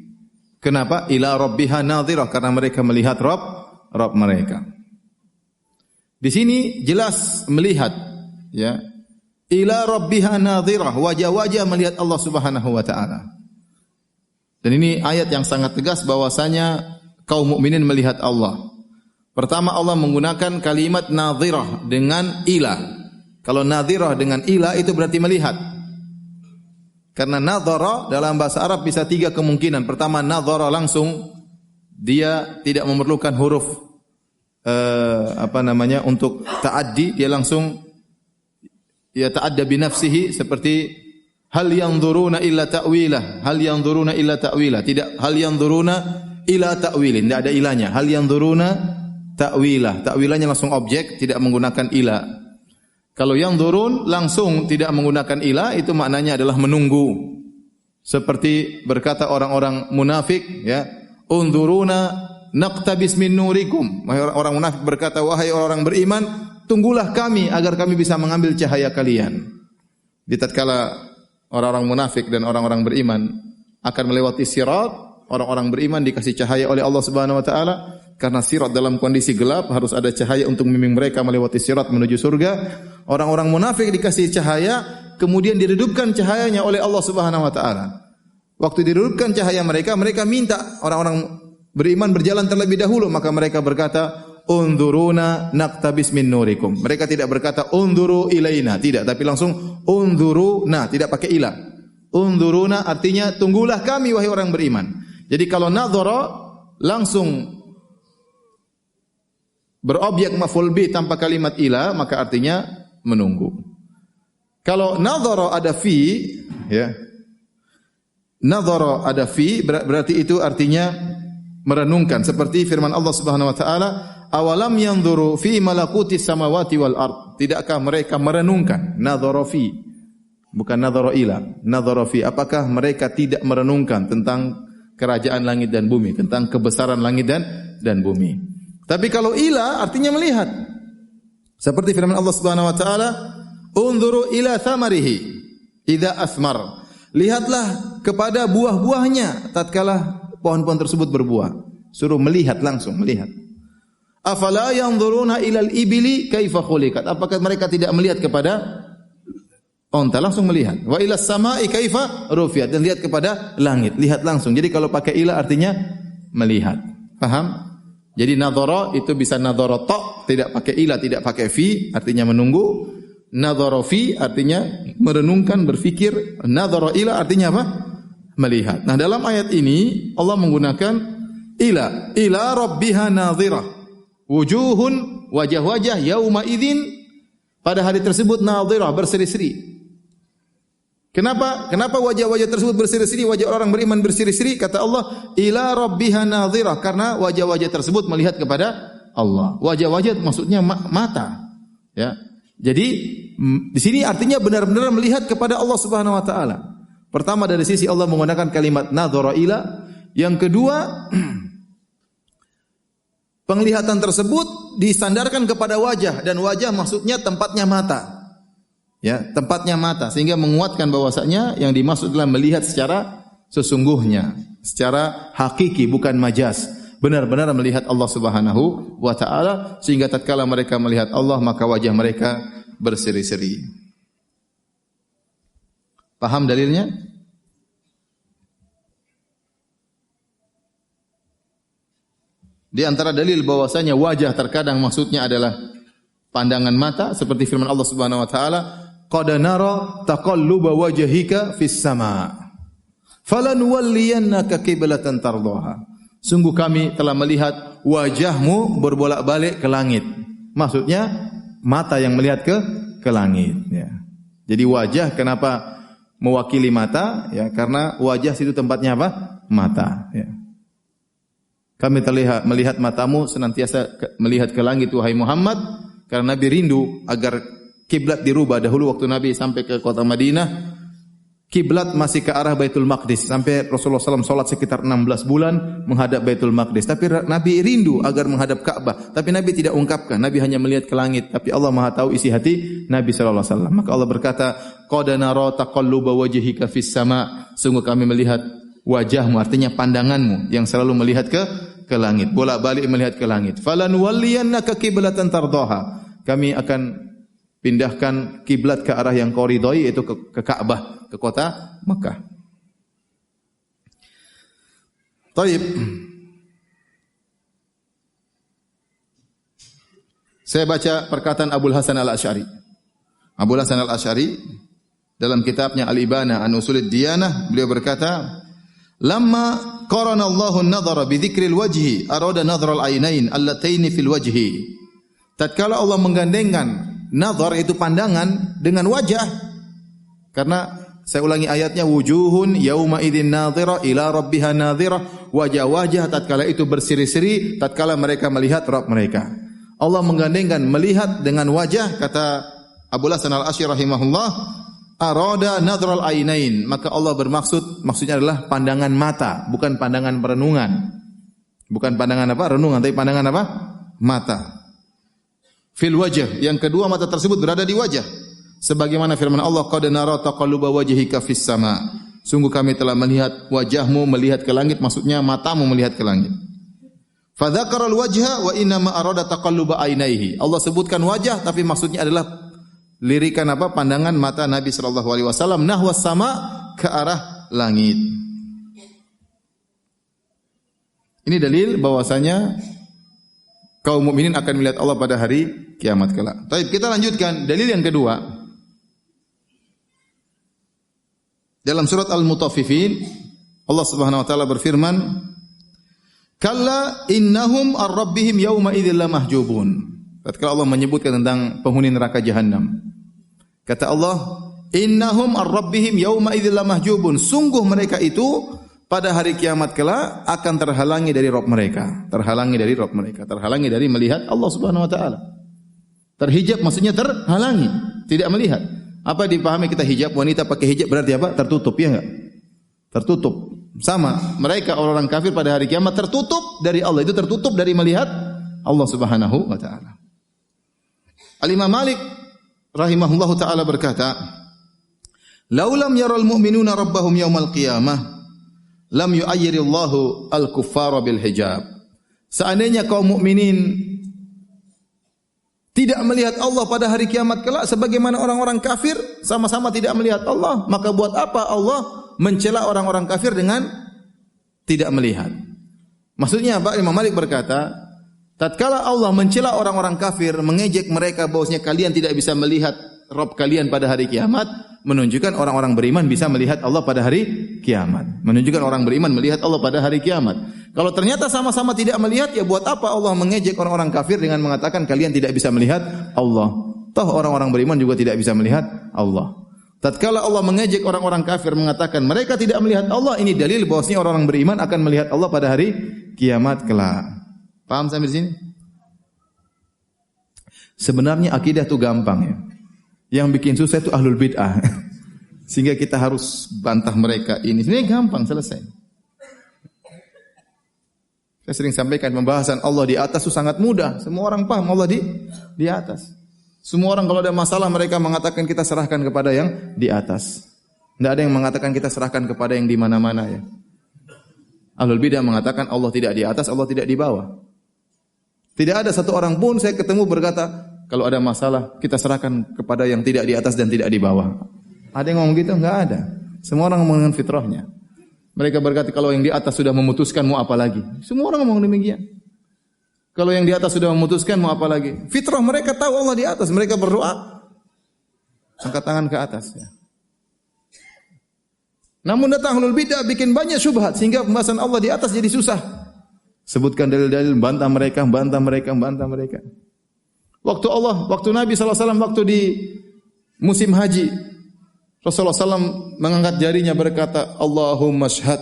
Kenapa? Ila rabbiha nadhirah, karena mereka melihat Rabb mereka. Di sini jelas melihat ya. Ila rabbiha nadhirah, wajah-wajah melihat Allah Subhanahu wa taala. Dan ini ayat yang sangat tegas bahwasanya kaum mukminin melihat Allah. Pertama Allah menggunakan kalimat nadhirah dengan ila. Kalau nadhirah dengan ila itu berarti melihat. Karena nadhara dalam bahasa Arab bisa tiga kemungkinan. Pertama, nadhara langsung, dia tidak memerlukan huruf untuk ta'addi, dia langsung ya ta'adda binafsihi, seperti hal yanzuruna illa ta'wilah, hal yanzuruna illa ta'wilah, tidak hal yanzuruna ila ta'wilin, tidak ada ilahnya, hal yanzuruna ta'wilah, ta'wilahnya langsung objek, tidak menggunakan ilah. Kalau yang durun langsung tidak menggunakan ilah, itu maknanya adalah menunggu. Seperti berkata orang-orang munafik, ya, unzuruna naqtabis min nurikum. Orang munafik berkata, wahai orang beriman, tunggulah kami agar kami bisa mengambil cahaya kalian. Di tatkala orang-orang munafik dan orang-orang beriman akan melewati sirat, orang-orang beriman dikasih cahaya oleh Allah Subhanahu wa taala. Karena sirat dalam kondisi gelap harus ada cahaya untuk membimbing mereka melewati sirat menuju surga. Orang-orang munafik dikasih cahaya, kemudian diredupkan cahayanya oleh Allah Subhanahu wa taala. Waktu diredupkan cahaya mereka, mereka minta orang-orang beriman berjalan terlebih dahulu, maka mereka berkata, "Unzuruna naqtabis min nurikum." Mereka tidak berkata unzuru ilaina, tidak, tapi langsung unzuruna, tidak pakai ilah. Unzuruna artinya tunggulah kami wahai orang beriman. Jadi kalau nadhara langsung berobjek maf'ul bi tanpa kalimat ila, maka artinya menunggu. Kalau nadhara ada fi, ya. Nadhara ada fi berarti itu artinya merenungkan, seperti firman Allah Subhanahu wa taala, awalam yanzuru fi malakutis samawati wal ard. Tidakkah mereka merenungkan? Nadhara fi. Bukan nadhara ila, nadhara fi. Apakah mereka tidak merenungkan tentang kerajaan langit dan bumi, tentang kebesaran langit dan bumi. Tapi kalau ila artinya melihat. Seperti firman Allah Subhanahu wa taala, "Unzuru ila thamarihi idza asmar." Lihatlah kepada buah-buahnya tatkala pohon-pohon tersebut berbuah. Suruh melihat langsung, melihat. Afala yanzuruna ilal ibili kaifa khuliqat? Apakah mereka tidak melihat kepada onta, langsung melihat. Wa ilas sama'i kaifa rufiat, dan lihat kepada langit, lihat langsung. Jadi kalau pakai ila artinya melihat. Paham? Jadi nadhara itu bisa nadhara ta, tidak pakai ila, tidak pakai fi, artinya menunggu. Nadhara fi artinya merenungkan, berfikir. Nadhara ila artinya apa? Melihat. Nah, dalam ayat ini Allah menggunakan ila rabbiha nadhirah. Wujuhun, wajah-wajah yauma idzin, pada hari tersebut nadhirah, berseri-seri. Kenapa wajah-wajah tersebut berseri-seri, wajah orang beriman berseri-seri? Kata Allah, ila rabbiha nadhirah, karena wajah-wajah tersebut melihat kepada Allah. Wajah-wajah maksudnya mata. Ya. Jadi di sini artinya benar-benar melihat kepada Allah Subhanahu wa taala. Pertama dari sisi Allah menggunakan kalimat nadhara ila, yang kedua penglihatan tersebut disandarkan kepada wajah, dan wajah maksudnya tempatnya mata. Ya, tempatnya mata, sehingga menguatkan bahwasanya yang dimaksud adalah melihat secara sesungguhnya, secara hakiki, bukan majaz. Benar-benar melihat Allah Subhanahu wa taala, sehingga tatkala mereka melihat Allah maka wajah mereka berseri-seri. Paham dalilnya? Di antara dalil bahwasanya wajah terkadang maksudnya adalah pandangan mata, seperti firman Allah Subhanahu wa taala, qad nara taqalluba wajhika fis sama falanuwalliyannaka qiblatan tardaha. Sungguh kami telah melihat wajahmu berbolak-balik ke langit. Maksudnya mata yang melihat ke langit, ya. Jadi wajah kenapa mewakili mata? Ya, karena wajah situ tempatnya apa? Mata, ya. Kami terlihat melihat matamu senantiasa melihat ke langit wahai Muhammad, karena Nabi rindu agar kiblat dirubah. Dahulu waktu Nabi sampai ke kota Madinah, kiblat masih ke arah Baitul Maqdis, sampai Rasulullah SAW salat sekitar 16 bulan menghadap Baitul Maqdis. Tapi Nabi rindu agar menghadap Ka'bah, tapi Nabi tidak ungkapkan. Nabi hanya melihat ke langit, tapi Allah Maha tahu isi hati Nabi SAW. Maka Allah berkata, qad nara taqalluba wajhika fis sama. Sungguh kami melihat wajahmu, artinya pandanganmu yang selalu melihat ke langit, bolak-balik melihat ke langit. Falanuwalliyannaka qiblatan tardaha. Kami akan pindahkan kiblat ke arah yang kau ridhoi, yaitu ke Ka'bah, ke kota Mekah. Taib. Saya baca perkataan Abul Hasan Al-Asy'ari. Abul Hasan Al-Asy'ari dalam kitabnya Al-Ibana an Usulid Diyanah, beliau berkata, lamma qarana Allahu an-nadhara bi dzikril wajhi arada nadhral ainain allataini fil wajhi. Tatkala Allah menggandengkan nazar itu pandangan dengan wajah, karena saya ulangi ayatnya, wujuhun yauma idzin nadhira ila rabbiha nadhira, wajah-wajah tatkala itu berseri-seri tatkala mereka melihat Rabb mereka. Allah menggandengkan melihat dengan wajah, kata Abu Hasan Al-Asy'ari rahimahullah, arada nadhral ainain, maka Allah bermaksud, maksudnya adalah pandangan mata, bukan pandangan perenungan. Bukan pandangan apa? Renungan, tapi pandangan apa? Mata. Fil wajh, yang kedua mata tersebut berada di wajah. Sebagaimana firman Allah, qad nara taqalluba wajhika fis sama. Sungguh kami telah melihat wajahmu melihat ke langit, maksudnya matamu melihat ke langit. Fa dzakara al-wajha wa inna ma arada taqalluba ainaihi. Allah sebutkan wajah tapi maksudnya adalah lirikan apa? Pandangan mata Nabi sallallahu alaihi wasallam nahwas sama, ke arah langit. Ini dalil bahwasanya kaum mukminin akan melihat Allah pada hari kiamat kelak. Baik, kita lanjutkan dalil yang kedua. Dalam surat Al-Mutaffifin, Allah Subhanahu wa taala berfirman, "Kalla innahum ar-rabbihim yauma idzil lamahjubun." Tatkala Allah menyebutkan tentang penghuni neraka jahanam, kata Allah, "Innahum ar-rabbihim yauma idzil lamahjubun." Sungguh mereka itu pada hari kiamat kelak akan terhalangi dari Rabb mereka, terhalangi dari Rabb mereka, terhalangi dari melihat Allah Subhanahu wa taala. Terhijab maksudnya terhalangi, tidak melihat. Apa dipahami kita hijab? Wanita pakai hijab berarti apa? Tertutup, ya enggak? Tertutup. Sama, mereka orang kafir pada hari kiamat tertutup dari Allah. Itu tertutup dari melihat Allah Subhanahu wa taala. Al-Imam Malik rahimahullahu taala berkata, "Laulam yaral mu'minuna rabbahum yaumal qiyamah, lam yu'ayyirillahu al-kuffara bil hijab." Seandainya kaum mukminin tidak melihat Allah pada hari kiamat kelak sebagaimana orang-orang kafir sama-sama tidak melihat Allah, maka buat apa Allah mencela orang-orang kafir dengan tidak melihat? Maksudnya apa? Imam Malik berkata, tatkala Allah mencela orang-orang kafir, mengejek mereka bahwasanya kalian tidak bisa melihat Rabb kalian pada hari kiamat, menunjukkan orang-orang beriman bisa melihat Allah pada hari kiamat. Menunjukkan orang beriman melihat Allah pada hari kiamat. Kalau ternyata sama-sama tidak melihat, ya buat apa Allah mengejek orang-orang kafir dengan mengatakan kalian tidak bisa melihat Allah? Toh orang-orang beriman juga tidak bisa melihat Allah. Tatkala Allah mengejek orang-orang kafir mengatakan mereka tidak melihat Allah, ini dalil bahwasanya orang-orang beriman akan melihat Allah pada hari kiamat kelak. Paham sampai di sini? Sebenarnya akidah itu gampang ya. Yang bikin susah itu ahlul bid'ah. Sehingga kita harus bantah mereka ini. Sebenarnya gampang, selesai. Saya sering sampaikan pembahasan Allah di atas itu sangat mudah. Semua orang paham Allah di atas. Semua orang kalau ada masalah mereka mengatakan kita serahkan kepada yang di atas. Tidak ada yang mengatakan kita serahkan kepada yang di mana-mana ya. Ahlul bidah mengatakan Allah tidak di atas, Allah tidak di bawah. Tidak ada satu orang pun saya ketemu berkata kalau ada masalah kita serahkan kepada yang tidak di atas dan tidak di bawah. Ada yang ngomong gitu? Enggak ada. Semua orang ngomong dengan fitrahnya. Mereka berkata kalau yang di atas sudah memutuskan mau apa lagi? Semua orang ngomong demikian. Kalau yang di atas sudah memutuskan mau apa lagi? Fitrah mereka tahu Allah di atas, mereka berdoa angkat tangan ke atas ya. Namun datang ahlul bidah bikin banyak syubhat sehingga pembahasan Allah di atas jadi susah. Sebutkan dalil-dalil bantah mereka. Waktu Nabi SAW waktu di musim haji, Rasulullah SAW mengangkat jarinya berkata, Allahumma syhad.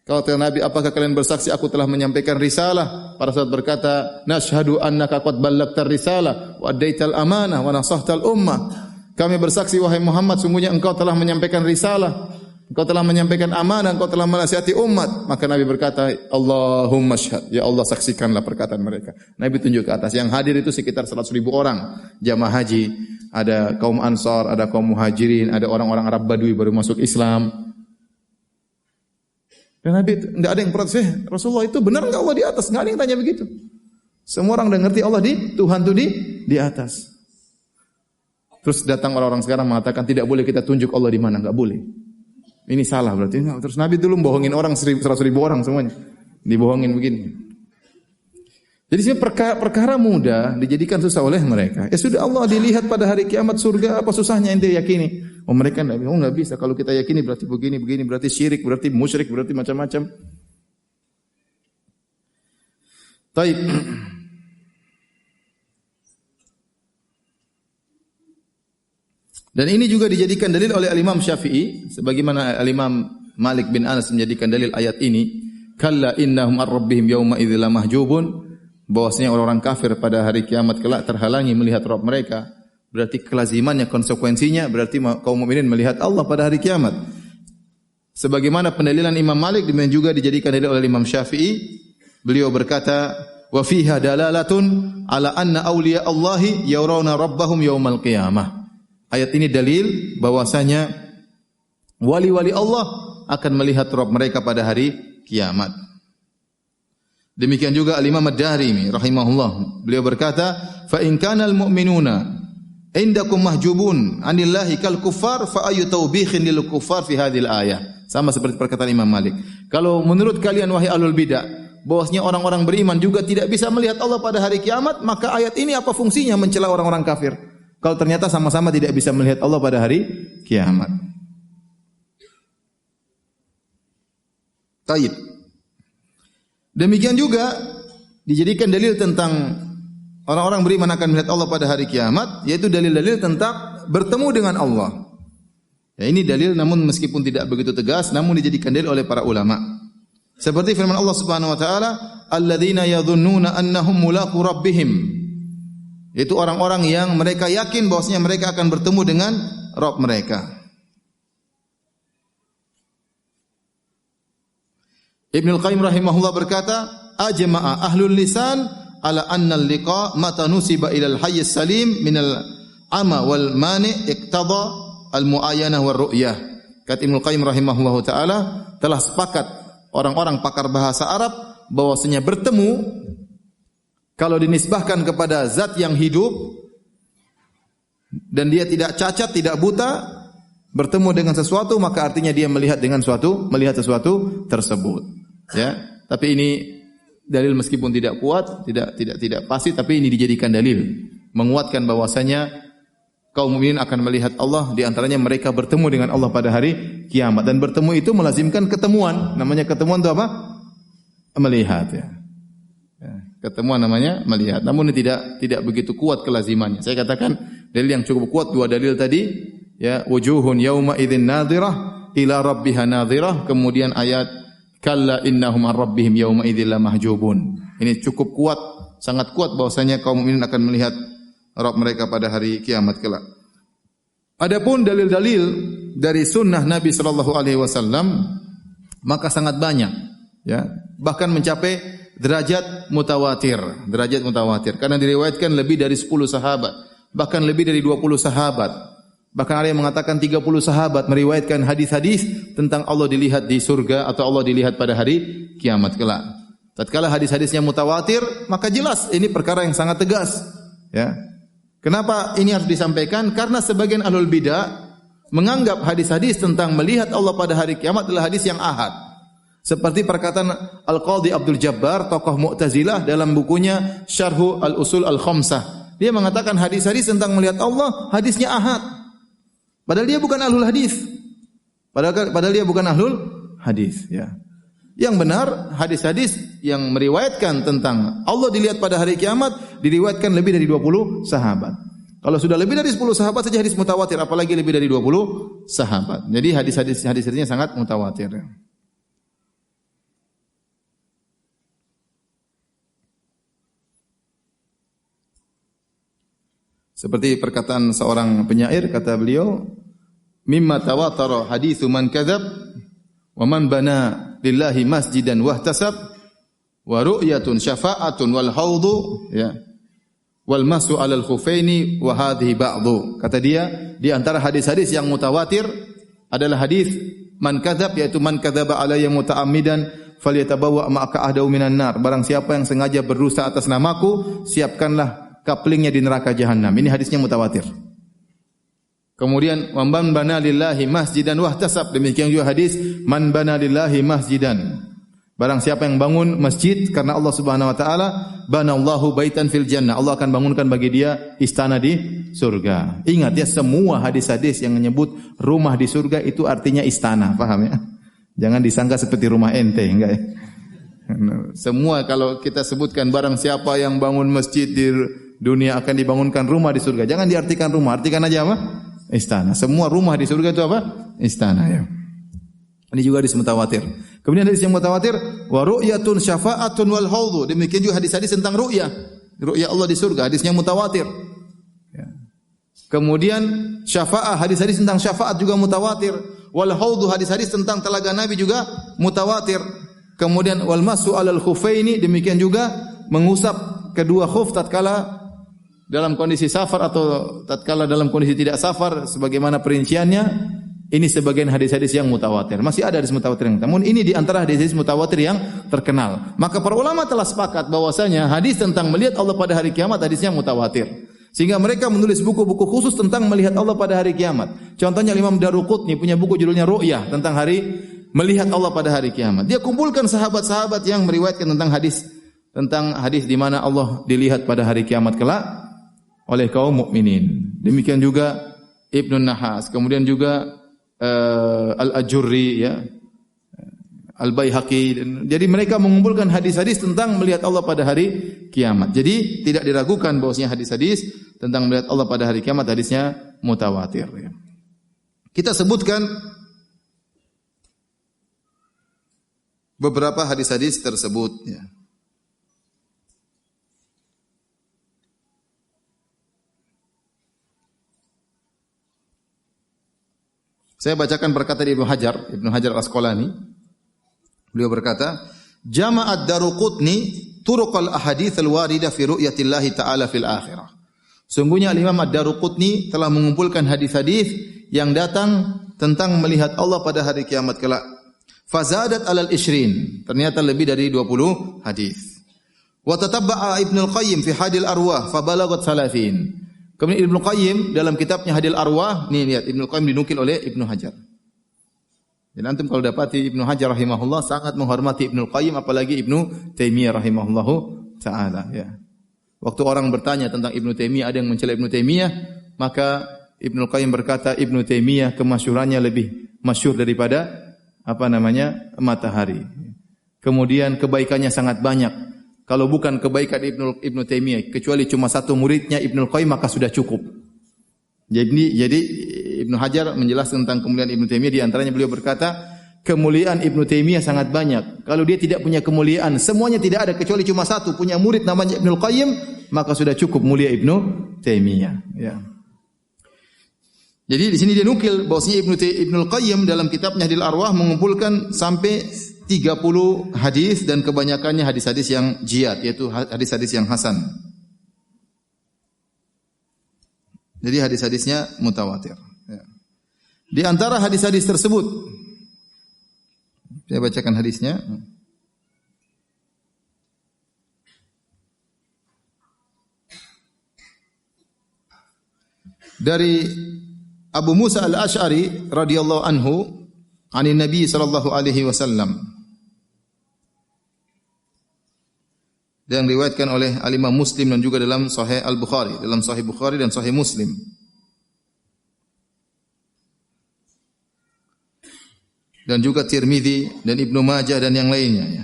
Kata Nabi, apakah kalian bersaksi aku telah menyampaikan risalah? Para sahabat berkata, nashhadu annaka qad ballagtar risalah wa addaital amanah wa nasahtal ummah. Kami bersaksi wahai Muhammad, sungguhnya engkau telah menyampaikan risalah, engkau telah menyampaikan amanah, engkau telah menasihati umat. Maka Nabi berkata, Allahumma syhad. Ya Allah, saksikanlah perkataan mereka. Nabi tunjuk ke atas. Yang hadir itu sekitar 100.000 orang jamaah haji. Ada kaum Ansar, ada kaum Muhajirin, ada orang-orang Arab Badui baru masuk Islam. Dan Nabi tidak ada yang protes, Rasulullah itu benar enggak Allah di atas? Enggak ada yang tanya begitu. Semua orang udah ngerti Allah Tuhan itu di atas. Terus datang orang-orang sekarang mengatakan tidak boleh kita tunjuk Allah di mana, enggak boleh. Ini salah berarti. Terus Nabi dulu bohongin orang 100.000 orang semuanya. Dibohongin begini. Jadi sebenarnya perkara mudah dijadikan susah oleh mereka. Ya sudah, Allah dilihat pada hari kiamat surga, apa susahnya ente yakini? Oh mereka enggak bisa. Kalau kita yakini berarti begini, berarti syirik, berarti musyrik, berarti macam-macam. Taib. Dan ini juga dijadikan dalil oleh Al-Imam Syafi'i, sebagaimana Al-Imam Malik bin Anas menjadikan dalil ayat ini. Kalla innahum ar-rabbihim yawma idzil mahjubun. Bahwasanya orang-orang kafir pada hari kiamat kelak terhalangi melihat Rabb mereka. Berarti kelazimannya, konsekuensinya berarti kaum mukminin melihat Allah pada hari kiamat. Sebagaimana pendalilan Imam Malik demikian juga dijadikan dalil oleh Imam Syafi'i. Beliau berkata, "Wa fiha dalalatun ala anna awliya Allahi yarawna rabbahum yaumal qiyamah." Ayat ini dalil bahwasanya wali-wali Allah akan melihat Rabb mereka pada hari kiamat. Demikian juga Al-Imam Ad-Darimi rahimahullah. Beliau berkata, "Fa in kana al-mu'minuna indakum mahjubun 'anillahi kal kuffar fa ayu tawbihin lil kuffar fi hadhil ayah." Sama seperti perkataan Imam Malik. Kalau menurut kalian wahai ahlul bidah, bahwasanya orang-orang beriman juga tidak bisa melihat Allah pada hari kiamat, maka ayat ini apa fungsinya mencela orang-orang kafir? Kalau ternyata sama-sama tidak bisa melihat Allah pada hari kiamat. Taib. Demikian juga dijadikan dalil tentang orang-orang beriman akan melihat Allah pada hari kiamat, yaitu dalil-dalil tentang bertemu dengan Allah. Ya, ini dalil namun meskipun tidak begitu tegas, namun dijadikan dalil oleh para ulama. Seperti firman Allah Subhanahu wa taala, "Alladzina yadhunnuna annahum mulaqu rabbihim." Itu orang-orang yang mereka yakin bahwasanya mereka akan bertemu dengan Rabb mereka. Ibnu Qayyim rahimahullah berkata, ajma'a ahlul lisan ala anna al-liqa mata nusiba ila al-hayy salim min al-ama wal mani iqtada al-muayyanah war ru'yah. Kata Ibnu Qayyim rahimahullah taala, telah sepakat orang-orang pakar bahasa Arab bahwasanya bertemu kalau dinisbahkan kepada zat yang hidup dan dia tidak cacat, tidak buta, bertemu dengan sesuatu maka artinya dia melihat sesuatu tersebut. Ya, tapi ini dalil meskipun tidak kuat, tidak pasti, tapi ini dijadikan dalil menguatkan bahwasanya kaum mukminin akan melihat Allah, di antaranya mereka bertemu dengan Allah pada hari kiamat, dan bertemu itu melazimkan ketemuan. Namanya ketemuan itu apa? Melihat, ya. Ketemuan namanya melihat. Namun ini tidak begitu kuat kelazimannya. Saya katakan dalil yang cukup kuat dua dalil tadi, ya, wujuhun yauma idzin nadhirah ila rabbiha nadhirah, kemudian ayat kalla innahum an rabbihim yauma idzil mahjubun. Ini cukup kuat, sangat kuat bahwasanya kaum mukminin akan melihat Rabb mereka pada hari kiamat kelak. Adapun dalil-dalil dari sunnah Nabi sallallahu alaihi wasallam maka sangat banyak, ya, bahkan mencapai derajat mutawatir karena diriwayatkan lebih dari 10 sahabat, bahkan lebih dari 20 sahabat. Bahkan ada yang mengatakan 30 sahabat meriwayatkan hadis-hadis tentang Allah dilihat di surga atau Allah dilihat pada hari kiamat kelak. Tatkala hadis-hadisnya mutawatir, maka jelas ini perkara yang sangat tegas, ya. Kenapa ini harus disampaikan? Karena sebagian ahlul bidah menganggap hadis-hadis tentang melihat Allah pada hari kiamat adalah hadis yang ahad. Seperti perkataan Al-Qadhi Abdul Jabbar, tokoh Mu'tazilah, dalam bukunya Syarhu Al-Usul Al-Khamsah. Dia mengatakan hadis-hadis tentang melihat Allah, hadisnya ahad. Padahal dia bukan ahlul hadis. Padahal dia bukan ahlul hadis, ya. Yang benar, hadis-hadis yang meriwayatkan tentang Allah dilihat pada hari kiamat diriwayatkan lebih dari 20 sahabat. Kalau sudah lebih dari 10 sahabat saja hadis mutawatir, apalagi lebih dari 20 sahabat. Jadi hadis-hadisnya sangat mutawatir. Seperti perkataan seorang penyair, kata beliau, mimma tawatara haditsu man kadzab wa man bana lillahi masjidan wahtasab wa ru'yatun syafa'atun wal haudhu, ya, wal masu 'alal khufaini wa hadhihi ba'dhu. Kata dia, di antara hadis-hadis yang mutawatir adalah hadis man kadzab, yaitu man kadzaba alayya muta'ammidan falyatabawwa ma'aqa'adahu minan nar. Barang siapa yang sengaja berdusta atas namaku, siapkanlah kaplingnya di neraka jahanam. Ini hadisnya mutawatir. Kemudian man bana lillahi masjidan wahtasab, demikian juga hadis man bana lillahi masjidan. Barang siapa yang bangun masjid karena Allah Subhanahu wa taala, banallahu baitan fil jannah. Allah akan bangunkan bagi dia istana di surga. Ingat ya, semua hadis-hadis yang menyebut rumah di surga itu artinya istana, paham ya? Jangan disangka seperti rumah ente, enggak ya? Semua kalau kita sebutkan barang siapa yang bangun masjid di dunia akan dibangunkan rumah di surga. Jangan diartikan rumah, artikan aja apa? Istana. Semua rumah di surga itu apa? Istana, ya. Ini juga hadis mutawatir. Kemudian hadis yang mutawatir, wa ru'yatun syafa'atun wal haudhu. Demikian juga hadis-hadis tentang ru'yah. Ru'yah Allah di surga, hadisnya mutawatir. Ya. Kemudian syafa'ah, hadis-hadis tentang syafaat juga mutawatir. Wal haudhu, hadis-hadis tentang telaga Nabi juga mutawatir. Kemudian wal masu 'alal khufaini, demikian juga mengusap kedua khuf tatkala dalam kondisi safar atau tatkala dalam kondisi tidak safar, sebagaimana perinciannya. Ini sebagian hadis-hadis yang mutawatir. Masih ada hadis mutawatir yang, namun ini di antara hadis-hadis mutawatir yang terkenal. Maka para ulama telah sepakat bahwasanya hadis tentang melihat Allah pada hari kiamat hadisnya mutawatir. Sehingga mereka menulis buku-buku khusus tentang melihat Allah pada hari kiamat. Contohnya Imam Daruqutni punya buku judulnya Ru'yah, tentang hari melihat Allah pada hari kiamat. Dia kumpulkan sahabat-sahabat yang meriwayatkan tentang hadis di mana Allah dilihat pada hari kiamat kelak oleh kaum mukminin. Demikian juga Ibnu Nahas, kemudian juga Al-Ajurri, ya, Al-Baihaqi. Jadi mereka mengumpulkan hadis-hadis tentang melihat Allah pada hari kiamat. Jadi tidak diragukan bahwasanya hadis-hadis tentang melihat Allah pada hari kiamat hadisnya mutawatir, ya. Kita sebutkan beberapa hadis-hadis tersebut, ya. Saya bacakan perkataan Ibnu Hajar Al-Asqalani. Beliau berkata, "Jama'at Daruqutni turuqal ahadits al-waridah fi ru'yatillahi ta'ala fil akhirah." Sungguhnya Imam Ad-Daruqutni telah mengumpulkan hadis-hadis yang datang tentang melihat Allah pada hari kiamat kelak. Fazadat alal ishrin, ternyata lebih dari 20 hadis. Wa tatabba'a Ibnu Al-Qayyim fi Hadil Arwah fa balagat 30. Kemudian Ibnu Qayyim dalam kitabnya Hadil Arwah, nih lihat Ibnu Qayyim dinukil oleh Ibnu Hajar. Dan antum kalau dapati Ibnu Hajar rahimahullah sangat menghormati Ibnu Qayyim, apalagi Ibnu Taimiyah rahimahullahu taala ya. Waktu orang bertanya tentang Ibnu Taimiyah, ada yang mencela Ibnu Taimiyah, maka Ibnu Qayyim berkata Ibnu Taimiyah kemasyhurannya lebih masyhur daripada matahari. Kemudian kebaikannya sangat banyak. Kalau bukan kebaikan Ibnu Taimiyah, kecuali cuma satu muridnya Ibnu Qayyim, maka sudah cukup. Jadi Ibnu Hajar menjelaskan tentang kemuliaan Ibnu Taimiyah, di antaranya beliau berkata, kemuliaan Ibnu Taimiyah sangat banyak. Kalau dia tidak punya kemuliaan, semuanya tidak ada kecuali cuma satu, punya murid namanya Ibnu Qayyim, maka sudah cukup mulia Ibnu Taimiyah. Ya. Jadi di sini dia nukil bahwasanya Ibnu Qayyim dalam kitabnya Hadil Arwah mengumpulkan sampai 30 hadis dan kebanyakannya hadis-hadis yang jiyad, yaitu hadis-hadis yang hasan. Jadi hadis-hadisnya mutawatir. Ya. Di antara hadis-hadis tersebut, saya bacakan hadisnya. Dari Abu Musa Al-Asy'ari radhiyallahu anhu, anin Nabi sallallahu alaihi wasallam. Dan diriwayatkan oleh Al-Imam Muslim dan juga dalam Sahih Al-Bukhari, dalam Sahih Bukhari dan Sahih Muslim. Dan juga Tirmizi dan Ibnu Majah dan yang lainnya ya.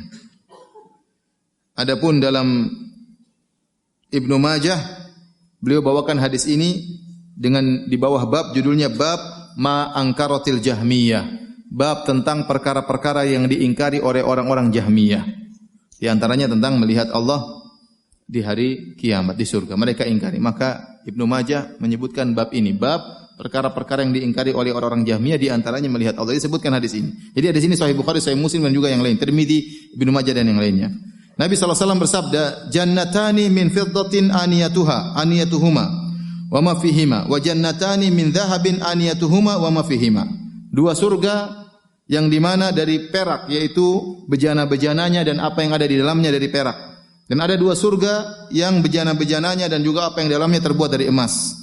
Adapun dalam Ibnu Majah, beliau bawakan hadis ini dengan di bawah bab, judulnya bab ma angkaratil Jahmiyah, bab tentang perkara-perkara yang diingkari oleh orang-orang Jahmiyah. Di antaranya tentang melihat Allah di hari kiamat di surga. Mereka ingkari. Maka Ibnu Majah menyebutkan bab ini, bab perkara-perkara yang diingkari oleh orang-orang Jahmiyah, di antaranya melihat Allah. Disebutkan hadis ini. Jadi hadis ini Sahih Bukhari, Sahih Muslim dan juga yang lain, Tirmizi, Ibnu Majah dan yang lainnya. Nabi SAW bersabda, "Jannatani min fiddatin aniyatuhuma wa ma fihima, wa jannatani min dhahabin aniyatuhuma wa ma fihima." Dua surga yang di mana dari perak, yaitu bejana-bejananya dan apa yang ada di dalamnya dari perak. Dan ada dua surga yang bejana-bejananya dan juga apa yang di dalamnya terbuat dari emas.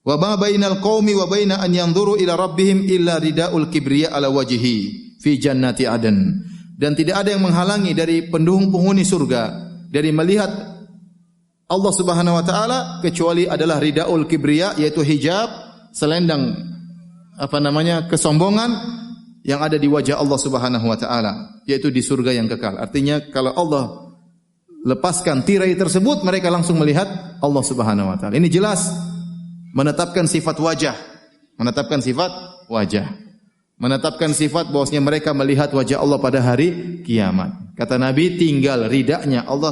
Wa ma bainal qaumi wa baina an yanzuru ila rabbihim illa ridaul kibriya ala wajhi fi jannati adan. Dan tidak ada yang menghalangi dari penghuni surga dari melihat Allah Subhanahu wa taala kecuali adalah ridaul kibriya, yaitu hijab, selendang kesombongan yang ada di wajah Allah Subhanahu wa taala, yaitu di surga yang kekal. Artinya kalau Allah lepaskan tirai tersebut, mereka langsung melihat Allah Subhanahu wa taala. Ini jelas menetapkan sifat wajah, menetapkan sifat bahwasanya mereka melihat wajah Allah pada hari kiamat. Kata Nabi, tinggal ridanya Allah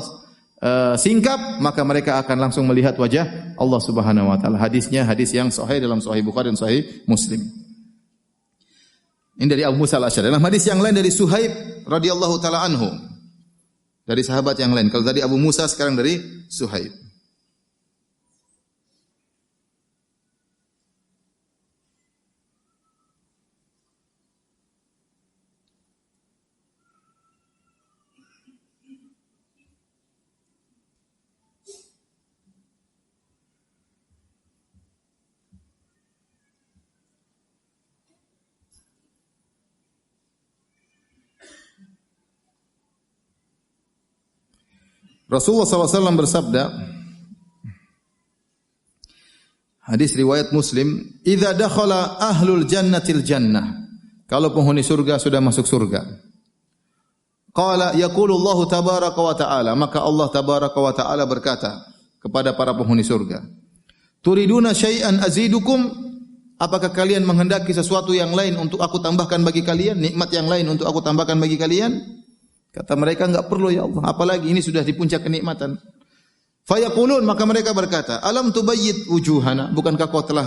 singkap, maka mereka akan langsung melihat wajah Allah Subhanahu wa taala. Hadisnya hadis yang sahih dalam Sahih Bukhari dan Sahih Muslim. Ini dari Abu Musa Al-Asy'ari. Dalam hadis yang lain dari Suhaib radhiyallahu taala anhu. Dari sahabat yang lain. Kalau tadi Abu Musa, sekarang dari Suhaib. Rasulullah SAW bersabda, hadis riwayat Muslim, "Idza dakhala ahlul jannatil jannah." Kalau penghuni surga sudah masuk surga. Qala yaqulullahu tabaraka wa ta'ala, maka Allah tabaraka wa ta'ala berkata kepada para penghuni surga, "Turiduna syai'an azidukum?" Apakah kalian menghendaki sesuatu yang lain untuk aku tambahkan bagi kalian? Nikmat yang lain untuk aku tambahkan bagi kalian? Kata mereka, enggak perlu ya Allah, apalagi ini sudah di puncak kenikmatan. Fayaqulun, maka mereka berkata, "Alam tubayyid wujuhana?" Bukankah kau telah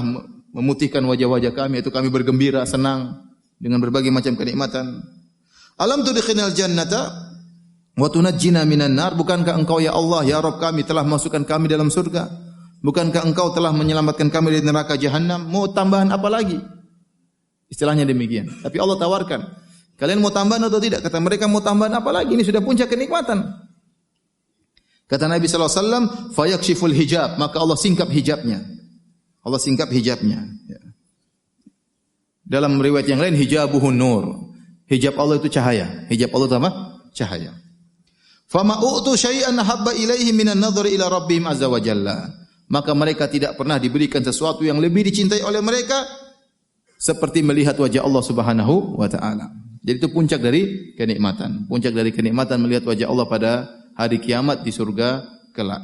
memutihkan wajah-wajah kami, yaitu kami bergembira, senang dengan berbagai macam kenikmatan. Alam tudkhilnal jannata wa tunajjina minan nar. Bukankah engkau ya Allah, ya Rabb kami telah masukkan kami dalam surga? Bukankah engkau telah menyelamatkan kami dari neraka jahanam? Mau tambahan apa lagi? Istilahnya demikian. Tapi Allah tawarkan, kalian mau tambahan atau tidak? Kata mereka, mau tambahan apa lagi? Ini sudah puncak kenikmatan. Kata Nabi sallallahu alaihi wasallam, fayakshiful hijab, maka Allah singkap hijabnya. Allah singkap hijabnya. Ya. Dalam riwayat yang lain, hijabuhun nur. Hijab Allah itu cahaya. Hijab Allah itu apa? Cahaya. Fama u'tu syai'an habba ilaihi minan nadhari ila rabbihim azza wa jalla. Maka mereka tidak pernah diberikan sesuatu yang lebih dicintai oleh mereka seperti melihat wajah Allah Subhanahu wa taala. Jadi itu puncak dari kenikmatan. Puncak dari kenikmatan melihat wajah Allah pada hari kiamat di surga kelak.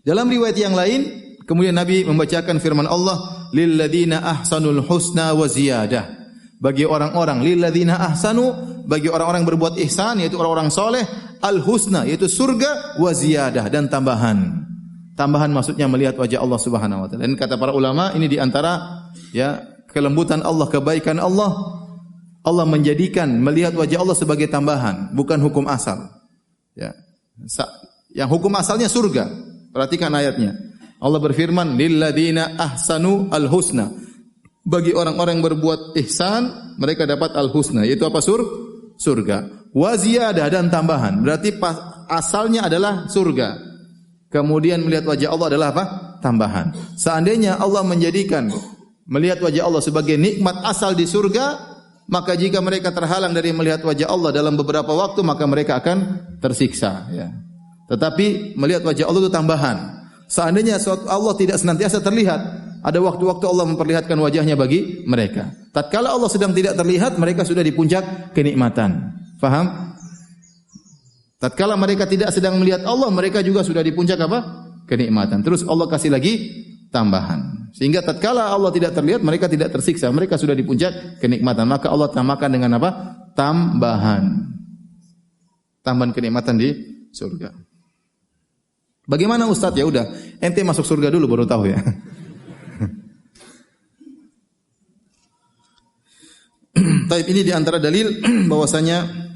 Dalam riwayat yang lain, kemudian Nabi membacakan firman Allah, lil ladzina ahsanul husna wa ziyadah. Bagi orang-orang lil ladzina ahsanu, bagi orang-orang berbuat ihsan, yaitu orang-orang soleh, al husna, yaitu surga, wa ziyadah, dan tambahan. Tambahan maksudnya melihat wajah Allah Subhanahu wa taala. Dan kata para ulama, ini di antara ya kelembutan Allah, kebaikan Allah. Allah menjadikan melihat wajah Allah sebagai tambahan, bukan hukum asal. Ya. Yang hukum asalnya surga. Perhatikan ayatnya. Allah berfirman, lil ladzina ahsanu al husna. Bagi orang-orang yang berbuat ihsan, mereka dapat al husna, yaitu apa? Surga. Wa ziyadah, dan tambahan. Berarti asalnya adalah surga. Kemudian melihat wajah Allah adalah apa? Tambahan. Seandainya Allah menjadikan melihat wajah Allah sebagai nikmat asal di surga, maka jika mereka terhalang dari melihat wajah Allah dalam beberapa waktu, maka mereka akan tersiksa. Ya. Tetapi melihat wajah Allah itu tambahan. Seandainya Allah tidak senantiasa terlihat, ada waktu-waktu Allah memperlihatkan wajahnya bagi mereka. Tatkala Allah sedang tidak terlihat, mereka sudah di puncak kenikmatan. Faham? Tatkala mereka tidak sedang melihat Allah, mereka juga sudah di puncak apa? Kenikmatan. Terus Allah kasih lagi tambahan. Sehingga tatkala Allah tidak terlihat, mereka tidak tersiksa. Mereka sudah di puncak kenikmatan. Maka Allah tambahkan dengan apa? Tambahan. Tambahan kenikmatan di surga. Bagaimana Ustaz? Ya udah, ente masuk surga dulu baru tahu ya. Taib, ini di antara dalil bahwasanya